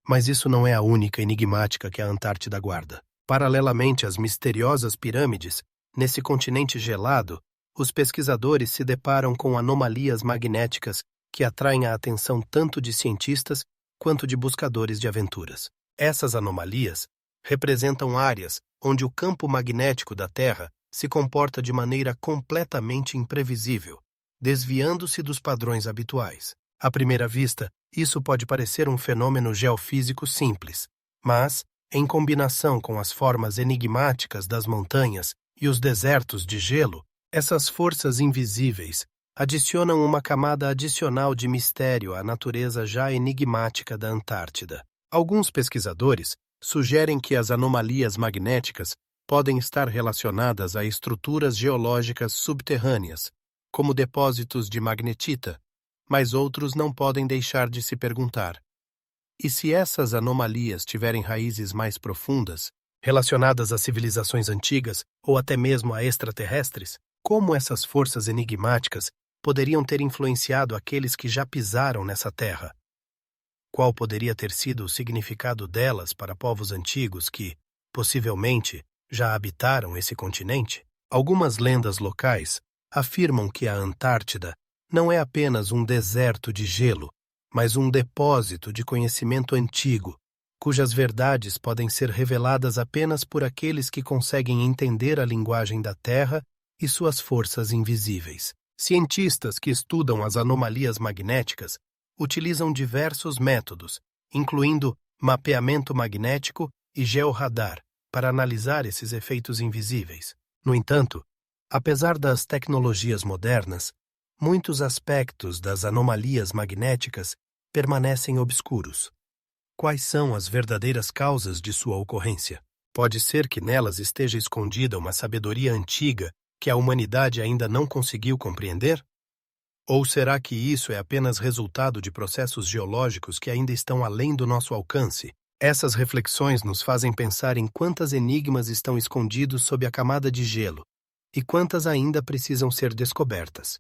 Mas isso não é a única enigmática que a Antártida guarda. Paralelamente às misteriosas pirâmides, nesse continente gelado, os pesquisadores se deparam com anomalias magnéticas que atraem a atenção tanto de cientistas quanto de buscadores de aventuras. Essas anomalias representam áreas onde o campo magnético da Terra se comporta de maneira completamente imprevisível, desviando-se dos padrões habituais. À primeira vista, isso pode parecer um fenômeno geofísico simples, mas, em combinação com as formas enigmáticas das montanhas e os desertos de gelo, essas forças invisíveis adicionam uma camada adicional de mistério à natureza já enigmática da Antártida. Alguns pesquisadores sugerem que as anomalias magnéticas podem estar relacionadas a estruturas geológicas subterrâneas, como depósitos de magnetita, mas outros não podem deixar de se perguntar: e se essas anomalias tiverem raízes mais profundas, relacionadas a civilizações antigas ou até mesmo a extraterrestres? Como essas forças enigmáticas poderiam ter influenciado aqueles que já pisaram nessa terra? Qual poderia ter sido o significado delas para povos antigos que, possivelmente, já habitaram esse continente? Algumas lendas locais afirmam que a Antártida não é apenas um deserto de gelo, mas um depósito de conhecimento antigo, cujas verdades podem ser reveladas apenas por aqueles que conseguem entender a linguagem da Terra e suas forças invisíveis. Cientistas que estudam as anomalias magnéticas utilizam diversos métodos, incluindo mapeamento magnético e georradar, para analisar esses efeitos invisíveis. No entanto, apesar das tecnologias modernas, muitos aspectos das anomalias magnéticas permanecem obscuros. Quais são as verdadeiras causas de sua ocorrência? Pode ser que nelas esteja escondida uma sabedoria antiga que a humanidade ainda não conseguiu compreender? Ou será que isso é apenas resultado de processos geológicos que ainda estão além do nosso alcance? Essas reflexões nos fazem pensar em quantas enigmas estão escondidos sob a camada de gelo e quantas ainda precisam ser descobertas.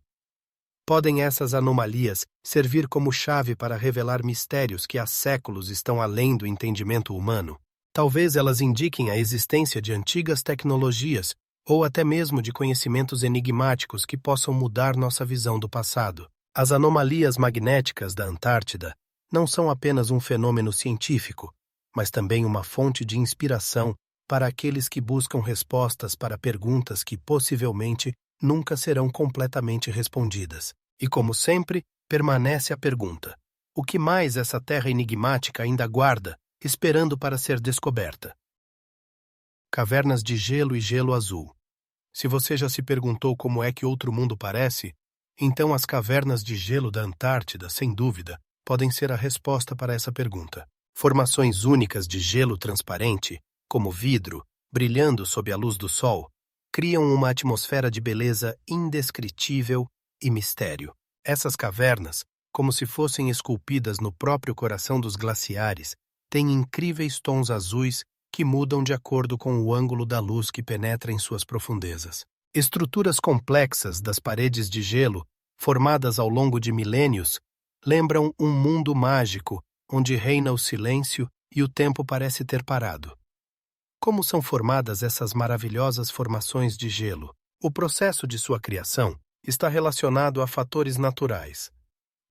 Podem essas anomalias servir como chave para revelar mistérios que há séculos estão além do entendimento humano? Talvez elas indiquem a existência de antigas tecnologias ou até mesmo de conhecimentos enigmáticos que possam mudar nossa visão do passado. As anomalias magnéticas da Antártida não são apenas um fenômeno científico, mas também uma fonte de inspiração para aqueles que buscam respostas para perguntas que possivelmente nunca serão completamente respondidas. E como sempre, permanece a pergunta: o que mais essa terra enigmática ainda guarda, esperando para ser descoberta? Cavernas de gelo e gelo azul. Se você já se perguntou como é que outro mundo parece, então as cavernas de gelo da Antártida, sem dúvida, podem ser a resposta para essa pergunta. Formações únicas de gelo transparente, como vidro, brilhando sob a luz do sol, criam uma atmosfera de beleza indescritível e mistério. Essas cavernas, como se fossem esculpidas no próprio coração dos glaciares, têm incríveis tons azuis que mudam de acordo com o ângulo da luz que penetra em suas profundezas. Estruturas complexas das paredes de gelo, formadas ao longo de milênios, lembram um mundo mágico onde reina o silêncio e o tempo parece ter parado. Como são formadas essas maravilhosas formações de gelo? O processo de sua criação está relacionado a fatores naturais.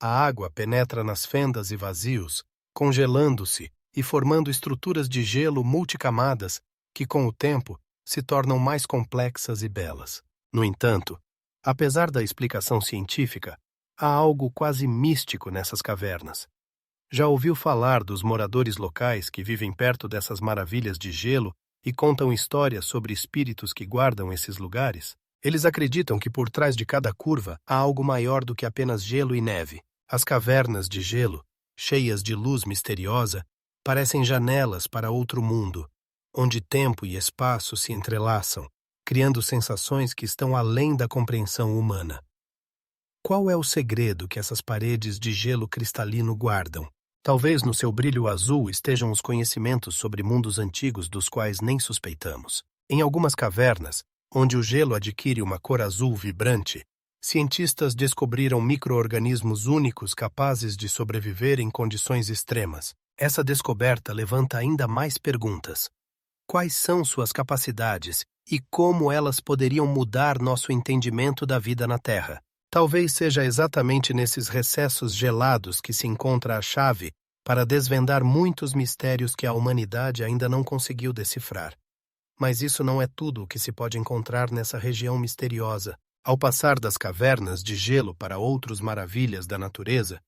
A água penetra nas fendas e vazios, congelando-se e formando estruturas de gelo multicamadas que, com o tempo, se tornam mais complexas e belas. No entanto, apesar da explicação científica, há algo quase místico nessas cavernas. Já ouviu falar dos moradores locais que vivem perto dessas maravilhas de gelo e contam histórias sobre espíritos que guardam esses lugares? Eles acreditam que por trás de cada curva há algo maior do que apenas gelo e neve. As cavernas de gelo, cheias de luz misteriosa, parecem janelas para outro mundo, onde tempo e espaço se entrelaçam, criando sensações que estão além da compreensão humana. Qual é o segredo que essas paredes de gelo cristalino guardam? Talvez no seu brilho azul estejam os conhecimentos sobre mundos antigos dos quais nem suspeitamos. Em algumas cavernas, onde o gelo adquire uma cor azul vibrante, cientistas descobriram micro-organismos únicos capazes de sobreviver em condições extremas. Essa descoberta levanta ainda mais perguntas. Quais são suas capacidades e como elas poderiam mudar nosso entendimento da vida na Terra? Talvez seja exatamente nesses recessos gelados que se encontra a chave para desvendar muitos mistérios que a humanidade ainda não conseguiu decifrar. Mas isso não é tudo o que se pode encontrar nessa região misteriosa. Ao passar das cavernas de gelo para outras maravilhas da natureza,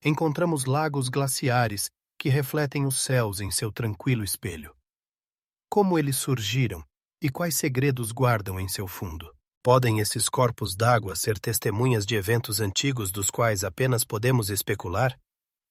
encontramos lagos glaciares que refletem os céus em seu tranquilo espelho. Como eles surgiram e quais segredos guardam em seu fundo? Podem esses corpos d'água ser testemunhas de eventos antigos dos quais apenas podemos especular?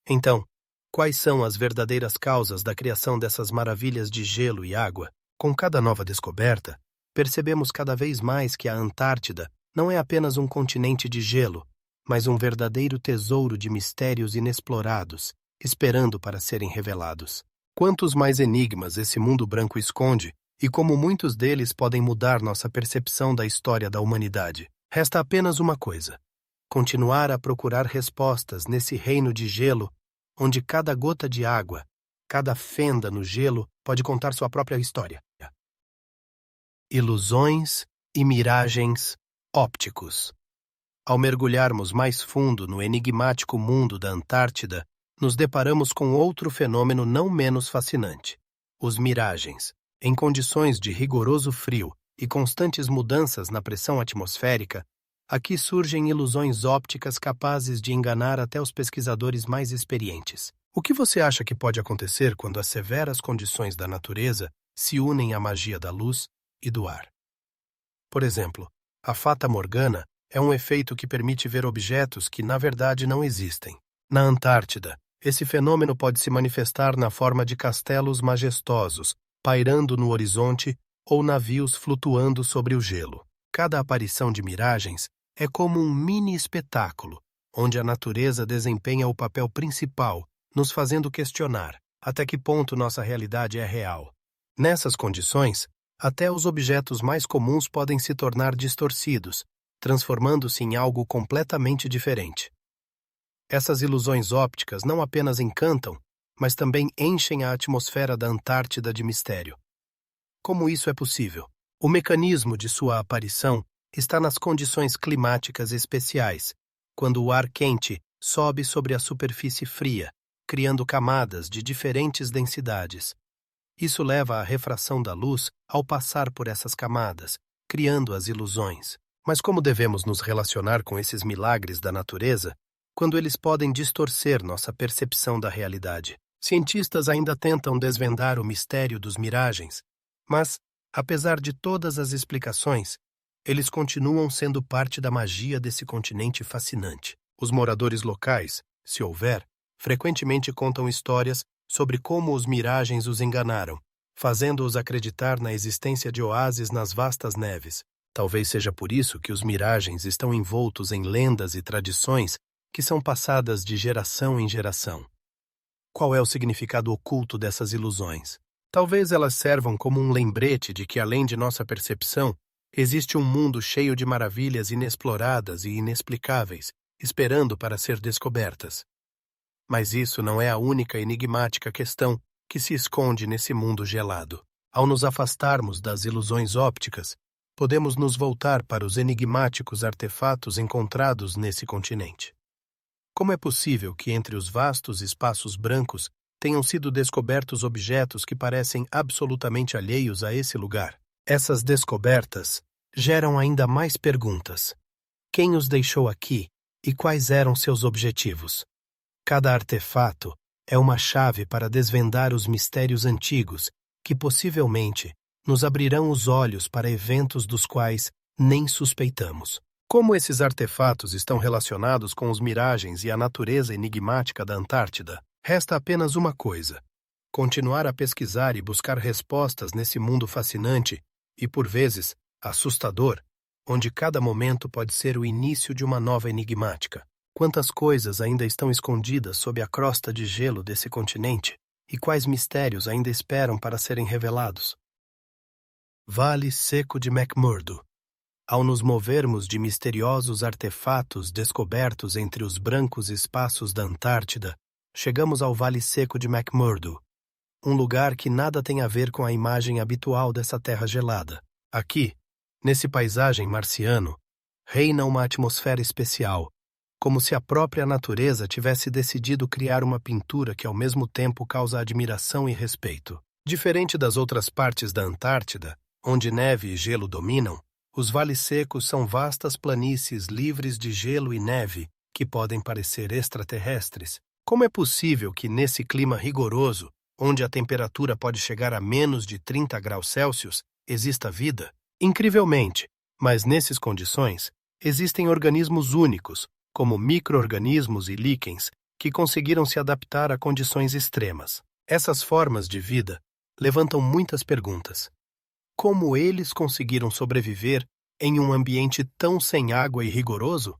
Então, quais são as verdadeiras causas da criação dessas maravilhas de gelo e água? Com cada nova descoberta, percebemos cada vez mais que a Antártida não é apenas um continente de gelo, mas um verdadeiro tesouro de mistérios inexplorados, esperando para serem revelados. Quantos mais enigmas esse mundo branco esconde, e como muitos deles podem mudar nossa percepção da história da humanidade. Resta apenas uma coisa: continuar a procurar respostas nesse reino de gelo, onde cada gota de água, cada fenda no gelo pode contar sua própria história. Ilusões e miragens ópticos. Ao mergulharmos mais fundo no enigmático mundo da Antártida, nos deparamos com outro fenômeno não menos fascinante: os miragens. Em condições de rigoroso frio e constantes mudanças na pressão atmosférica, aqui surgem ilusões ópticas capazes de enganar até os pesquisadores mais experientes. O que você acha que pode acontecer quando as severas condições da natureza se unem à magia da luz e do ar? Por exemplo, a Fata Morgana é um efeito que permite ver objetos que, na verdade, não existem. Na Antártida, esse fenômeno pode se manifestar na forma de castelos majestosos, pairando no horizonte ou navios flutuando sobre o gelo. Cada aparição de miragens é como um mini espetáculo, onde a natureza desempenha o papel principal, nos fazendo questionar até que ponto nossa realidade é real. Nessas condições, até os objetos mais comuns podem se tornar distorcidos, transformando-se em algo completamente diferente. Essas ilusões ópticas não apenas encantam, mas também enchem a atmosfera da Antártida de mistério. Como isso é possível? O mecanismo de sua aparição está nas condições climáticas especiais, quando o ar quente sobe sobre a superfície fria, criando camadas de diferentes densidades. Isso leva à refração da luz ao passar por essas camadas, criando as ilusões. Mas como devemos nos relacionar com esses milagres da natureza, quando eles podem distorcer nossa percepção da realidade? Cientistas ainda tentam desvendar o mistério dos miragens, mas, apesar de todas as explicações, eles continuam sendo parte da magia desse continente fascinante. Os moradores locais, se houver, frequentemente contam histórias sobre como os miragens os enganaram, fazendo-os acreditar na existência de oásis nas vastas neves. Talvez seja por isso que os miragens estão envoltos em lendas e tradições que são passadas de geração em geração. Qual é o significado oculto dessas ilusões? Talvez elas servam como um lembrete de que, além de nossa percepção, existe um mundo cheio de maravilhas inexploradas e inexplicáveis, esperando para ser descobertas. Mas isso não é a única enigmática questão que se esconde nesse mundo gelado. Ao nos afastarmos das ilusões ópticas, podemos nos voltar para os enigmáticos artefatos encontrados nesse continente. Como é possível que entre os vastos espaços brancos tenham sido descobertos objetos que parecem absolutamente alheios a esse lugar? Essas descobertas geram ainda mais perguntas. Quem os deixou aqui e quais eram seus objetivos? Cada artefato é uma chave para desvendar os mistérios antigos que possivelmente nos abrirão os olhos para eventos dos quais nem suspeitamos. Como esses artefatos estão relacionados com os miragens e a natureza enigmática da Antártida? Resta apenas uma coisa: continuar a pesquisar e buscar respostas nesse mundo fascinante e, por vezes, assustador, onde cada momento pode ser o início de uma nova enigmática. Quantas coisas ainda estão escondidas sob a crosta de gelo desse continente e quais mistérios ainda esperam para serem revelados? Vale Seco de McMurdo. Ao nos movermos de misteriosos artefatos descobertos entre os brancos espaços da Antártida, chegamos ao Vale Seco de McMurdo, um lugar que nada tem a ver com a imagem habitual dessa terra gelada. Aqui, nesse paisagem marciano, reina uma atmosfera especial, como se a própria natureza tivesse decidido criar uma pintura que ao mesmo tempo causa admiração e respeito. Diferente das outras partes da Antártida, onde neve e gelo dominam, os vales secos são vastas planícies livres de gelo e neve que podem parecer extraterrestres. Como é possível que nesse clima rigoroso, onde a temperatura pode chegar a menos de 30 graus Celsius, exista vida? Incrivelmente, mas nessas condições, existem organismos únicos, como micro-organismos e líquens, que conseguiram se adaptar a condições extremas. Essas formas de vida levantam muitas perguntas. Como eles conseguiram sobreviver em um ambiente tão sem água e rigoroso?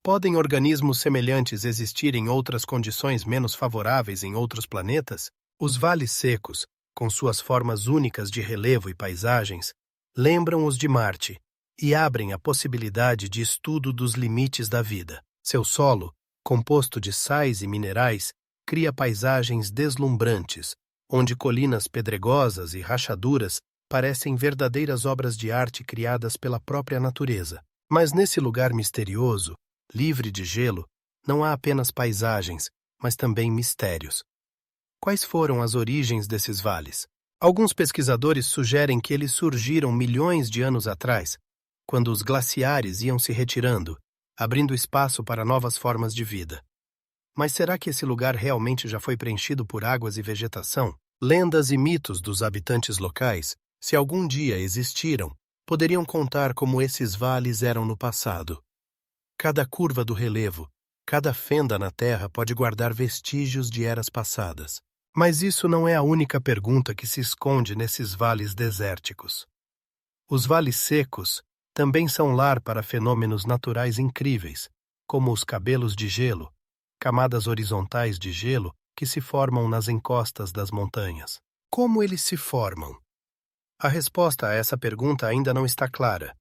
Podem organismos semelhantes existir em outras condições menos favoráveis em outros planetas? Os vales secos, com suas formas únicas de relevo e paisagens, lembram os de Marte e abrem a possibilidade de estudo dos limites da vida. Seu solo, composto de sais e minerais, cria paisagens deslumbrantes, onde colinas pedregosas e rachaduras parecem verdadeiras obras de arte criadas pela própria natureza. Mas nesse lugar misterioso, livre de gelo, não há apenas paisagens, mas também mistérios. Quais foram as origens desses vales? Alguns pesquisadores sugerem que eles surgiram milhões de anos atrás, quando os glaciares iam se retirando, abrindo espaço para novas formas de vida. Mas será que esse lugar realmente já foi preenchido por águas e vegetação? Lendas e mitos dos habitantes locais, se algum dia existiram, poderiam contar como esses vales eram no passado. Cada curva do relevo, cada fenda na terra pode guardar vestígios de eras passadas. Mas isso não é a única pergunta que se esconde nesses vales desérticos. Os vales secos também são lar para fenômenos naturais incríveis, como os cabelos de gelo, camadas horizontais de gelo que se formam nas encostas das montanhas. Como eles se formam? A resposta a essa pergunta ainda não está clara,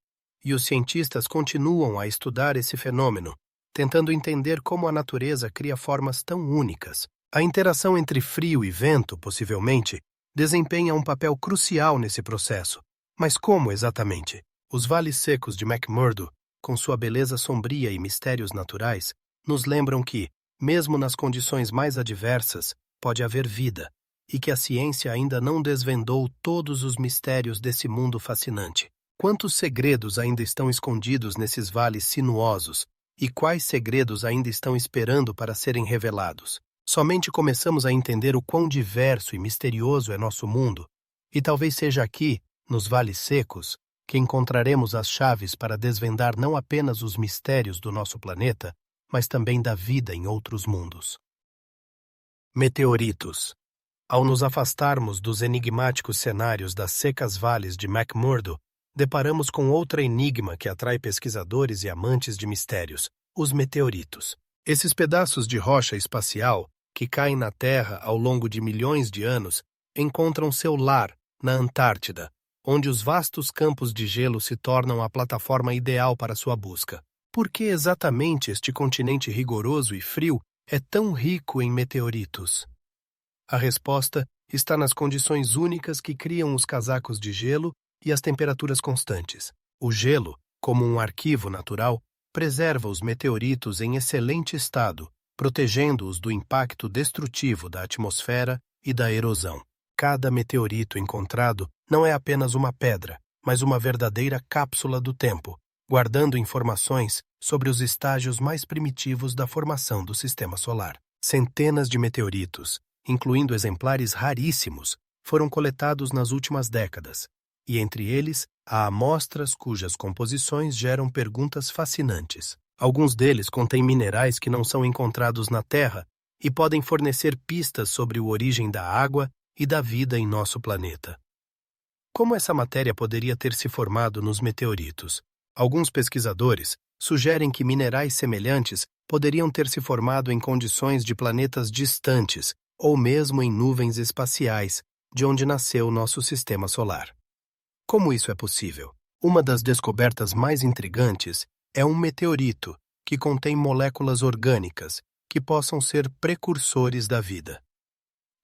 e os cientistas continuam a estudar esse fenômeno, tentando entender como a natureza cria formas tão únicas. A interação entre frio e vento, possivelmente, desempenha um papel crucial nesse processo. Mas como exatamente? Os vales secos de McMurdo, com sua beleza sombria e mistérios naturais, nos lembram que, mesmo nas condições mais adversas, pode haver vida, e que a ciência ainda não desvendou todos os mistérios desse mundo fascinante. Quantos segredos ainda estão escondidos nesses vales sinuosos, e quais segredos ainda estão esperando para serem revelados? Somente começamos a entender o quão diverso e misterioso é nosso mundo, e talvez seja aqui, nos vales secos, que encontraremos as chaves para desvendar não apenas os mistérios do nosso planeta, mas também da vida em outros mundos. Meteoritos. Ao nos afastarmos dos enigmáticos cenários das secas vales de McMurdo, deparamos com outra enigma que atrai pesquisadores e amantes de mistérios: os meteoritos. Esses pedaços de rocha espacial, que caem na Terra ao longo de milhões de anos, encontram seu lar na Antártida, onde os vastos campos de gelo se tornam a plataforma ideal para sua busca. Por que exatamente este continente rigoroso e frio é tão rico em meteoritos? A resposta está nas condições únicas que criam os casacos de gelo e as temperaturas constantes. O gelo, como um arquivo natural, preserva os meteoritos em excelente estado, protegendo-os do impacto destrutivo da atmosfera e da erosão. Cada meteorito encontrado não é apenas uma pedra, mas uma verdadeira cápsula do tempo, guardando informações sobre os estágios mais primitivos da formação do Sistema Solar. Centenas de meteoritos, incluindo exemplares raríssimos, foram coletados nas últimas décadas, e entre eles há amostras cujas composições geram perguntas fascinantes. Alguns deles contêm minerais que não são encontrados na Terra e podem fornecer pistas sobre a origem da água e da vida em nosso planeta. Como essa matéria poderia ter se formado nos meteoritos? Alguns pesquisadores sugerem que minerais semelhantes poderiam ter se formado em condições de planetas distantes ou mesmo em nuvens espaciais, de onde nasceu nosso sistema solar. Como isso é possível? Uma das descobertas mais intrigantes é um meteorito que contém moléculas orgânicas que possam ser precursores da vida.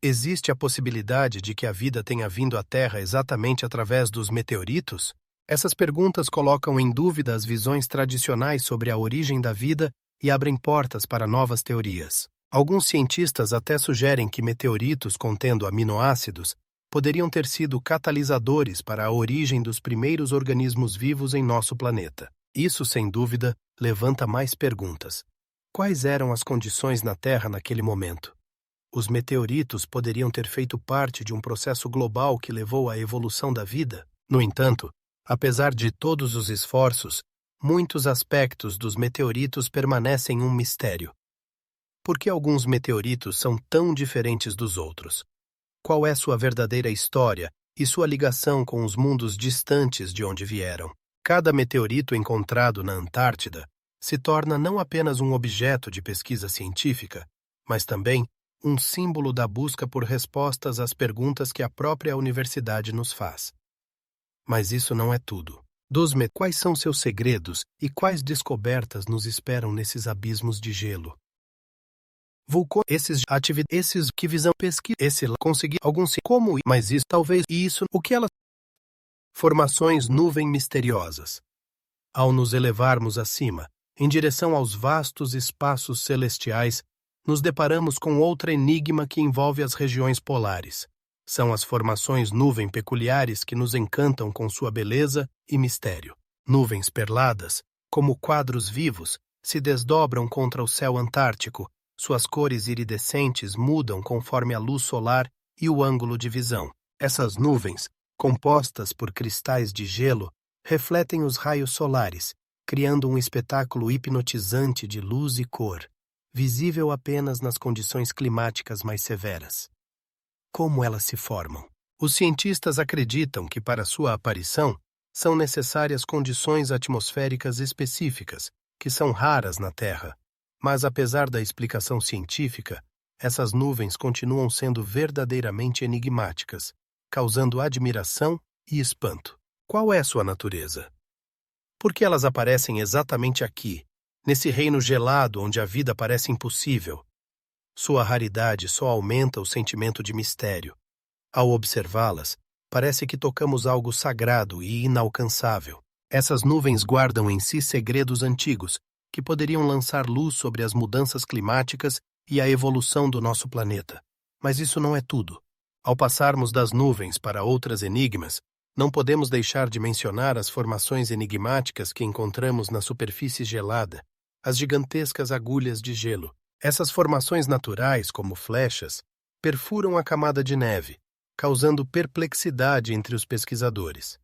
Existe a possibilidade de que a vida tenha vindo à Terra exatamente através dos meteoritos? Essas perguntas colocam em dúvida as visões tradicionais sobre a origem da vida e abrem portas para novas teorias. Alguns cientistas até sugerem que meteoritos contendo aminoácidos poderiam ter sido catalisadores para a origem dos primeiros organismos vivos em nosso planeta. Isso, sem dúvida, levanta mais perguntas. Quais eram as condições na Terra naquele momento? Os meteoritos poderiam ter feito parte de um processo global que levou à evolução da vida? No entanto, apesar de todos os esforços, muitos aspectos dos meteoritos permanecem um mistério. Por que alguns meteoritos são tão diferentes dos outros? Qual é sua verdadeira história e sua ligação com os mundos distantes de onde vieram? Cada meteorito encontrado na Antártida se torna não apenas um objeto de pesquisa científica, mas também um símbolo da busca por respostas às perguntas que a própria universidade nos faz. Mas isso não é tudo. Quais são seus segredos e quais descobertas nos esperam nesses abismos de gelo? Esses que visam pesquisa, conseguir alguns como, mas isso talvez isso o que elas formações nuvem misteriosas. Ao nos elevarmos acima, em direção aos vastos espaços celestiais, nos deparamos com outro enigma que envolve as regiões polares. São as formações nuvem peculiares que nos encantam com sua beleza e mistério. Nuvens perladas, como quadros vivos, se desdobram contra o céu antártico. Suas cores iridescentes mudam conforme a luz solar e o ângulo de visão. Essas nuvens, compostas por cristais de gelo, refletem os raios solares, criando um espetáculo hipnotizante de luz e cor, visível apenas nas condições climáticas mais severas. Como elas se formam? Os cientistas acreditam que para sua aparição são necessárias condições atmosféricas específicas, que são raras na Terra. Mas apesar da explicação científica, essas nuvens continuam sendo verdadeiramente enigmáticas, causando admiração e espanto. Qual é sua natureza? Por que elas aparecem exatamente aqui, nesse reino gelado onde a vida parece impossível? Sua raridade só aumenta o sentimento de mistério. Ao observá-las, parece que tocamos algo sagrado e inalcançável. Essas nuvens guardam em si segredos antigos, que poderiam lançar luz sobre as mudanças climáticas e a evolução do nosso planeta. Mas isso não é tudo. Ao passarmos das nuvens para outras enigmas, não podemos deixar de mencionar as formações enigmáticas que encontramos na superfície gelada, as gigantescas agulhas de gelo. Essas formações naturais, como flechas, perfuram a camada de neve, causando perplexidade entre os pesquisadores.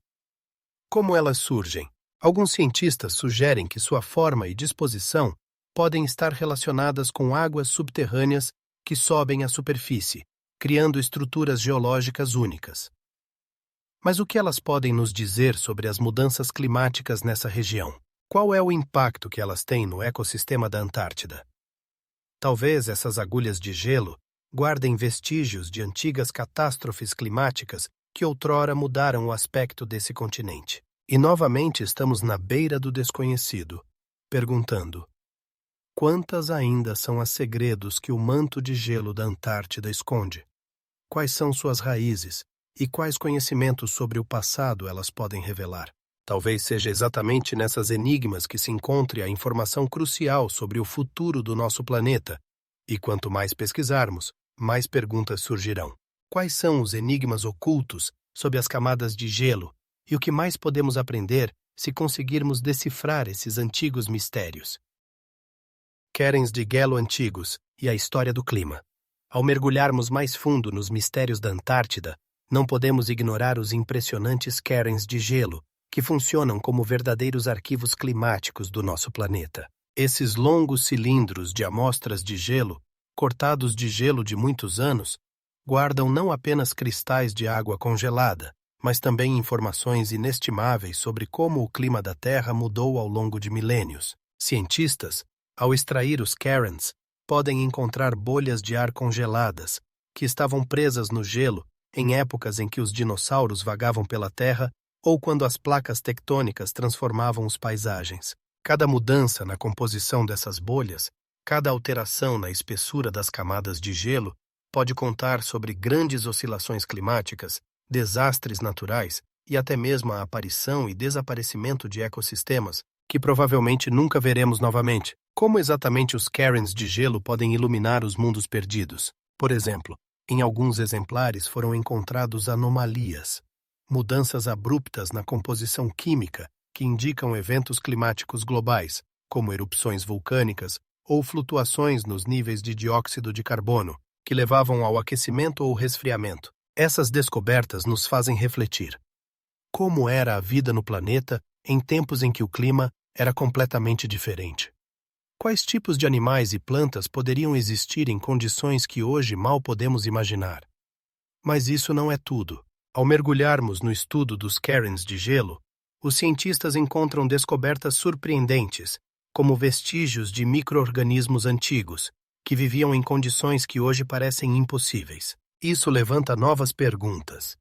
Como elas surgem? Alguns cientistas sugerem que sua forma e disposição podem estar relacionadas com águas subterrâneas que sobem à superfície, criando estruturas geológicas únicas. Mas o que elas podem nos dizer sobre as mudanças climáticas nessa região? Qual é o impacto que elas têm no ecossistema da Antártida? Talvez essas agulhas de gelo guardem vestígios de antigas catástrofes climáticas que outrora mudaram o aspecto desse continente. E novamente estamos na beira do desconhecido, perguntando: quantas ainda são as segredos que o manto de gelo da Antártida esconde? Quais são suas raízes e quais conhecimentos sobre o passado elas podem revelar? Talvez seja exatamente nessas enigmas que se encontre a informação crucial sobre o futuro do nosso planeta. E quanto mais pesquisarmos, mais perguntas surgirão. Quais são os enigmas ocultos sob as camadas de gelo? E o que mais podemos aprender se conseguirmos decifrar esses antigos mistérios? Cairns de gelo antigos e a história do clima. Ao mergulharmos mais fundo nos mistérios da Antártida, não podemos ignorar os impressionantes cairns de gelo, que funcionam como verdadeiros arquivos climáticos do nosso planeta. Esses longos cilindros de amostras de gelo, cortados de gelo de muitos anos, guardam não apenas cristais de água congelada, mas também informações inestimáveis sobre como o clima da Terra mudou ao longo de milênios. Cientistas, ao extrair os cairns, podem encontrar bolhas de ar congeladas, que estavam presas no gelo em épocas em que os dinossauros vagavam pela Terra ou quando as placas tectônicas transformavam as paisagens. Cada mudança na composição dessas bolhas, cada alteração na espessura das camadas de gelo, pode contar sobre grandes oscilações climáticas, desastres naturais e até mesmo a aparição e desaparecimento de ecossistemas que provavelmente nunca veremos novamente. Como exatamente os cairns de gelo podem iluminar os mundos perdidos? Por exemplo, em alguns exemplares foram encontrados anomalias, mudanças abruptas na composição química que indicam eventos climáticos globais, como erupções vulcânicas ou flutuações nos níveis de dióxido de carbono, que levavam ao aquecimento ou resfriamento. Essas descobertas nos fazem refletir. Como era a vida no planeta em tempos em que o clima era completamente diferente? Quais tipos de animais e plantas poderiam existir em condições que hoje mal podemos imaginar? Mas isso não é tudo. Ao mergulharmos no estudo dos cairns de gelo, os cientistas encontram descobertas surpreendentes, como vestígios de micro-organismos antigos, que viviam em condições que hoje parecem impossíveis. Isso levanta novas perguntas.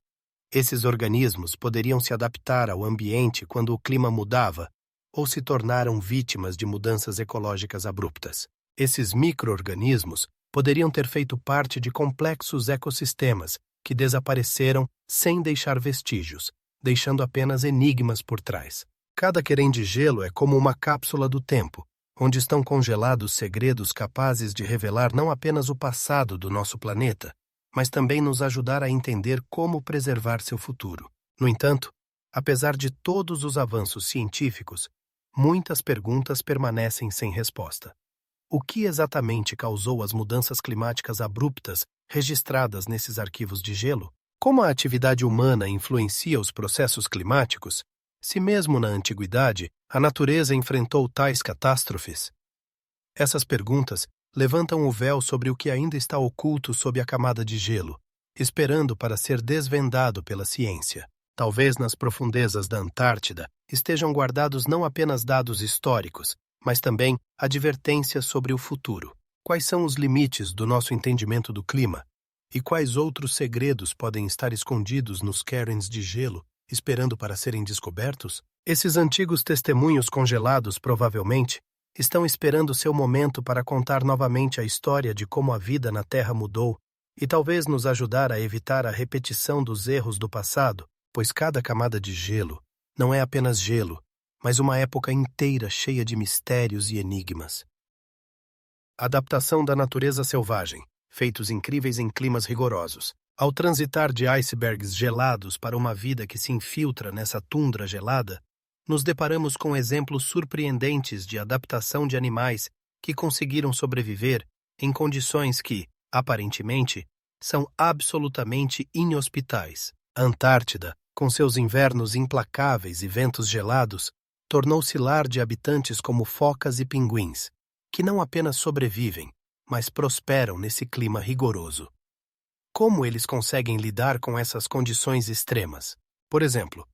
Esses organismos poderiam se adaptar ao ambiente quando o clima mudava, ou se tornaram vítimas de mudanças ecológicas abruptas. Esses micro-organismos poderiam ter feito parte de complexos ecossistemas que desapareceram sem deixar vestígios, deixando apenas enigmas por trás. Cada cairn de gelo é como uma cápsula do tempo, onde estão congelados segredos capazes de revelar não apenas o passado do nosso planeta, mas também nos ajudar a entender como preservar seu futuro. No entanto, apesar de todos os avanços científicos, muitas perguntas permanecem sem resposta. O que exatamente causou as mudanças climáticas abruptas registradas nesses arquivos de gelo? Como a atividade humana influencia os processos climáticos, se mesmo na antiguidade a natureza enfrentou tais catástrofes? Essas perguntas levantam o véu sobre o que ainda está oculto sob a camada de gelo, esperando para ser desvendado pela ciência. Talvez nas profundezas da Antártida estejam guardados não apenas dados históricos, mas também advertências sobre o futuro. Quais são os limites do nosso entendimento do clima? E quais outros segredos podem estar escondidos nos cairns de gelo, esperando para serem descobertos? Esses antigos testemunhos congelados, provavelmente, estão esperando seu momento para contar novamente a história de como a vida na Terra mudou e talvez nos ajudar a evitar a repetição dos erros do passado, pois cada camada de gelo não é apenas gelo, mas uma época inteira cheia de mistérios e enigmas. Adaptação da natureza selvagem, feitos incríveis em climas rigorosos. Ao transitar de icebergs gelados para uma vida que se infiltra nessa tundra gelada, nos deparamos com exemplos surpreendentes de adaptação de animais que conseguiram sobreviver em condições que, aparentemente, são absolutamente inhospitais. A Antártida, com seus invernos implacáveis e ventos gelados, tornou-se lar de habitantes como focas e pinguins, que não apenas sobrevivem, mas prosperam nesse clima rigoroso. Como eles conseguem lidar com essas condições extremas? Por exemplo,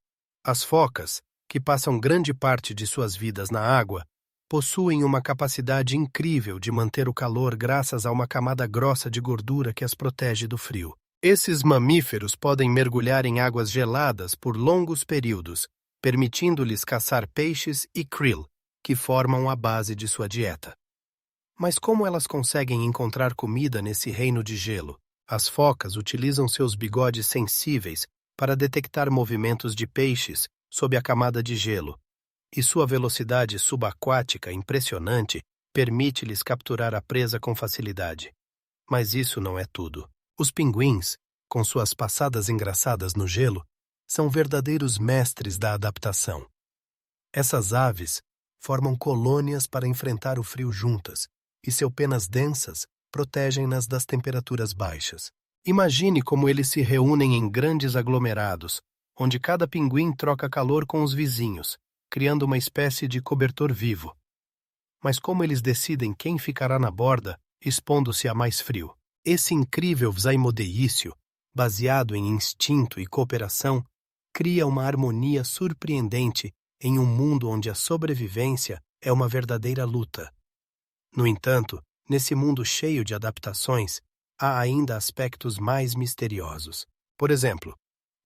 as focas, que passam grande parte de suas vidas na água, possuem uma capacidade incrível de manter o calor graças a uma camada grossa de gordura que as protege do frio. Esses mamíferos podem mergulhar em águas geladas por longos períodos, permitindo-lhes caçar peixes e krill, que formam a base de sua dieta. Mas como elas conseguem encontrar comida nesse reino de gelo? As focas utilizam seus bigodes sensíveis para detectar movimentos de peixes sob a camada de gelo, e sua velocidade subaquática impressionante permite-lhes capturar a presa com facilidade. Mas isso não é tudo. Os pinguins, com suas passadas engraçadas no gelo, são verdadeiros mestres da adaptação. Essas aves formam colônias para enfrentar o frio juntas, e seus penas densas protegem-nas das temperaturas baixas. Imagine como eles se reúnem em grandes aglomerados, onde cada pinguim troca calor com os vizinhos, criando uma espécie de cobertor vivo. Mas como eles decidem quem ficará na borda, expondo-se a mais frio? Esse incrível zymodeício, baseado em instinto e cooperação, cria uma harmonia surpreendente em um mundo onde a sobrevivência é uma verdadeira luta. No entanto, nesse mundo cheio de adaptações, há ainda aspectos mais misteriosos. Por exemplo,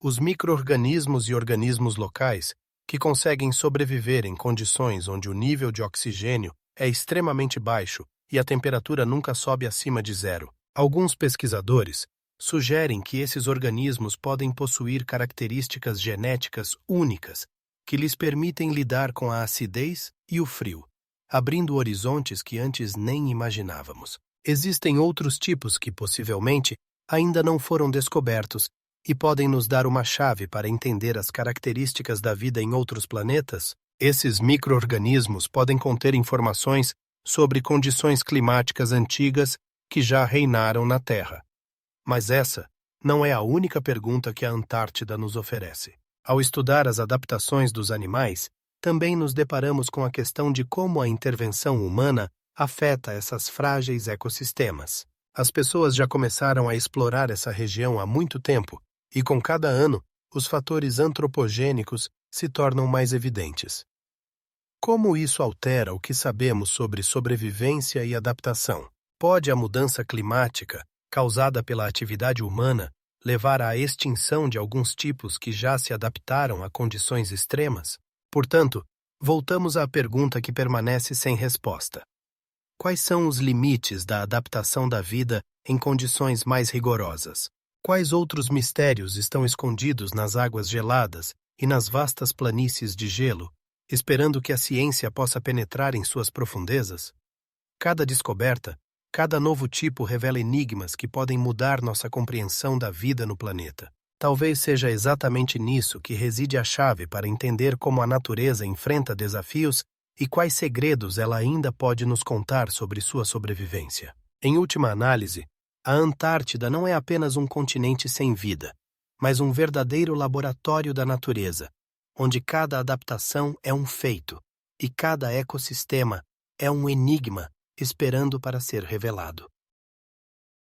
os micro-organismos e organismos locais que conseguem sobreviver em condições onde o nível de oxigênio é extremamente baixo e a temperatura nunca sobe acima de zero. Alguns pesquisadores sugerem que esses organismos podem possuir características genéticas únicas que lhes permitem lidar com a acidez e o frio, abrindo horizontes que antes nem imaginávamos. Existem outros tipos que, possivelmente, ainda não foram descobertos e podem nos dar uma chave para entender as características da vida em outros planetas. Esses micro-organismos podem conter informações sobre condições climáticas antigas que já reinaram na Terra. Mas essa não é a única pergunta que a Antártida nos oferece. Ao estudar as adaptações dos animais, também nos deparamos com a questão de como a intervenção humana afeta esses frágeis ecossistemas. As pessoas já começaram a explorar essa região há muito tempo, e com cada ano, os fatores antropogênicos se tornam mais evidentes. Como isso altera o que sabemos sobre sobrevivência e adaptação? Pode a mudança climática, causada pela atividade humana, levar à extinção de alguns tipos que já se adaptaram a condições extremas? Portanto, voltamos à pergunta que permanece sem resposta. Quais são os limites da adaptação da vida em condições mais rigorosas? Quais outros mistérios estão escondidos nas águas geladas e nas vastas planícies de gelo, esperando que a ciência possa penetrar em suas profundezas? Cada descoberta, cada novo tipo revela enigmas que podem mudar nossa compreensão da vida no planeta. Talvez seja exatamente nisso que reside a chave para entender como a natureza enfrenta desafios e quais segredos ela ainda pode nos contar sobre sua sobrevivência. Em última análise, a Antártida não é apenas um continente sem vida, mas um verdadeiro laboratório da natureza, onde cada adaptação é um feito e cada ecossistema é um enigma esperando para ser revelado.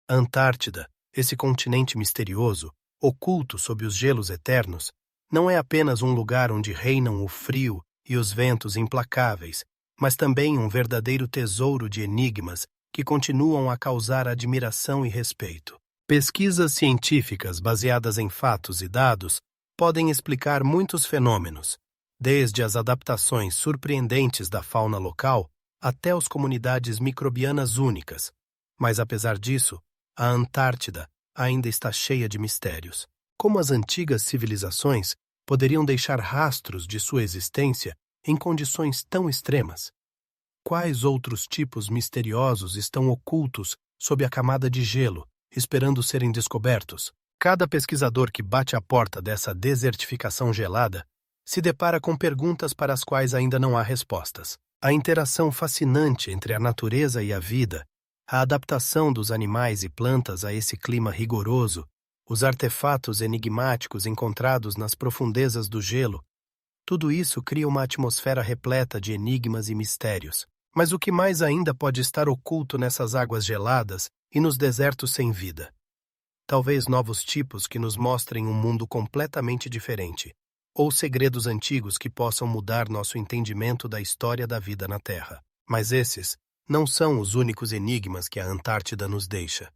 A Antártida, esse continente misterioso, oculto sob os gelos eternos, não é apenas um lugar onde reinam o frio e os ventos implacáveis, mas também um verdadeiro tesouro de enigmas que continuam a causar admiração e respeito. Pesquisas científicas baseadas em fatos e dados podem explicar muitos fenômenos, desde as adaptações surpreendentes da fauna local até as comunidades microbianas únicas. Mas, apesar disso, a Antártida ainda está cheia de mistérios. Como as antigas civilizações poderiam deixar rastros de sua existência em condições tão extremas? Quais outros tipos misteriosos estão ocultos sob a camada de gelo, esperando serem descobertos? Cada pesquisador que bate à porta dessa desertificação gelada se depara com perguntas para as quais ainda não há respostas. A interação fascinante entre a natureza e a vida, a adaptação dos animais e plantas a esse clima rigoroso, os artefatos enigmáticos encontrados nas profundezas do gelo, tudo isso cria uma atmosfera repleta de enigmas e mistérios. Mas o que mais ainda pode estar oculto nessas águas geladas e nos desertos sem vida? Talvez novos tipos que nos mostrem um mundo completamente diferente, ou segredos antigos que possam mudar nosso entendimento da história da vida na Terra. Mas esses não são os únicos enigmas que a Antártida nos deixa.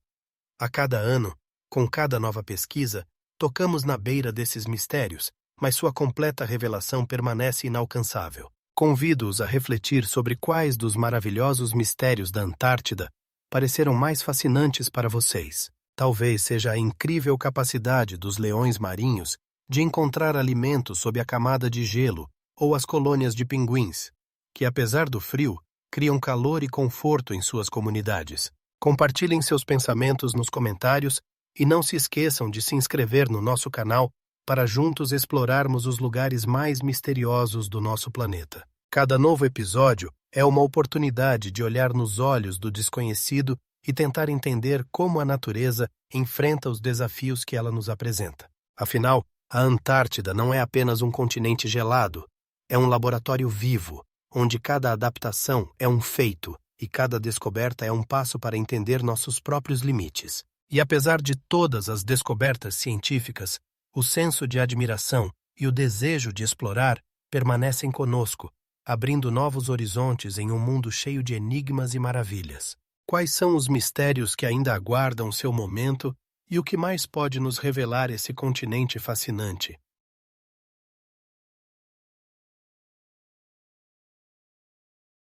A cada ano, com cada nova pesquisa, tocamos na beira desses mistérios, mas sua completa revelação permanece inalcançável. Convido-os a refletir sobre quais dos maravilhosos mistérios da Antártida pareceram mais fascinantes para vocês. Talvez seja a incrível capacidade dos leões marinhos de encontrar alimento sob a camada de gelo ou as colônias de pinguins, que, apesar do frio, criam calor e conforto em suas comunidades. Compartilhem seus pensamentos nos comentários e não se esqueçam de se inscrever no nosso canal para juntos explorarmos os lugares mais misteriosos do nosso planeta. Cada novo episódio é uma oportunidade de olhar nos olhos do desconhecido e tentar entender como a natureza enfrenta os desafios que ela nos apresenta. Afinal, a Antártida não é apenas um continente gelado, é um laboratório vivo, onde cada adaptação é um feito e cada descoberta é um passo para entender nossos próprios limites. E apesar de todas as descobertas científicas, o senso de admiração e o desejo de explorar permanecem conosco, abrindo novos horizontes em um mundo cheio de enigmas e maravilhas. Quais são os mistérios que ainda aguardam seu momento e o que mais pode nos revelar esse continente fascinante?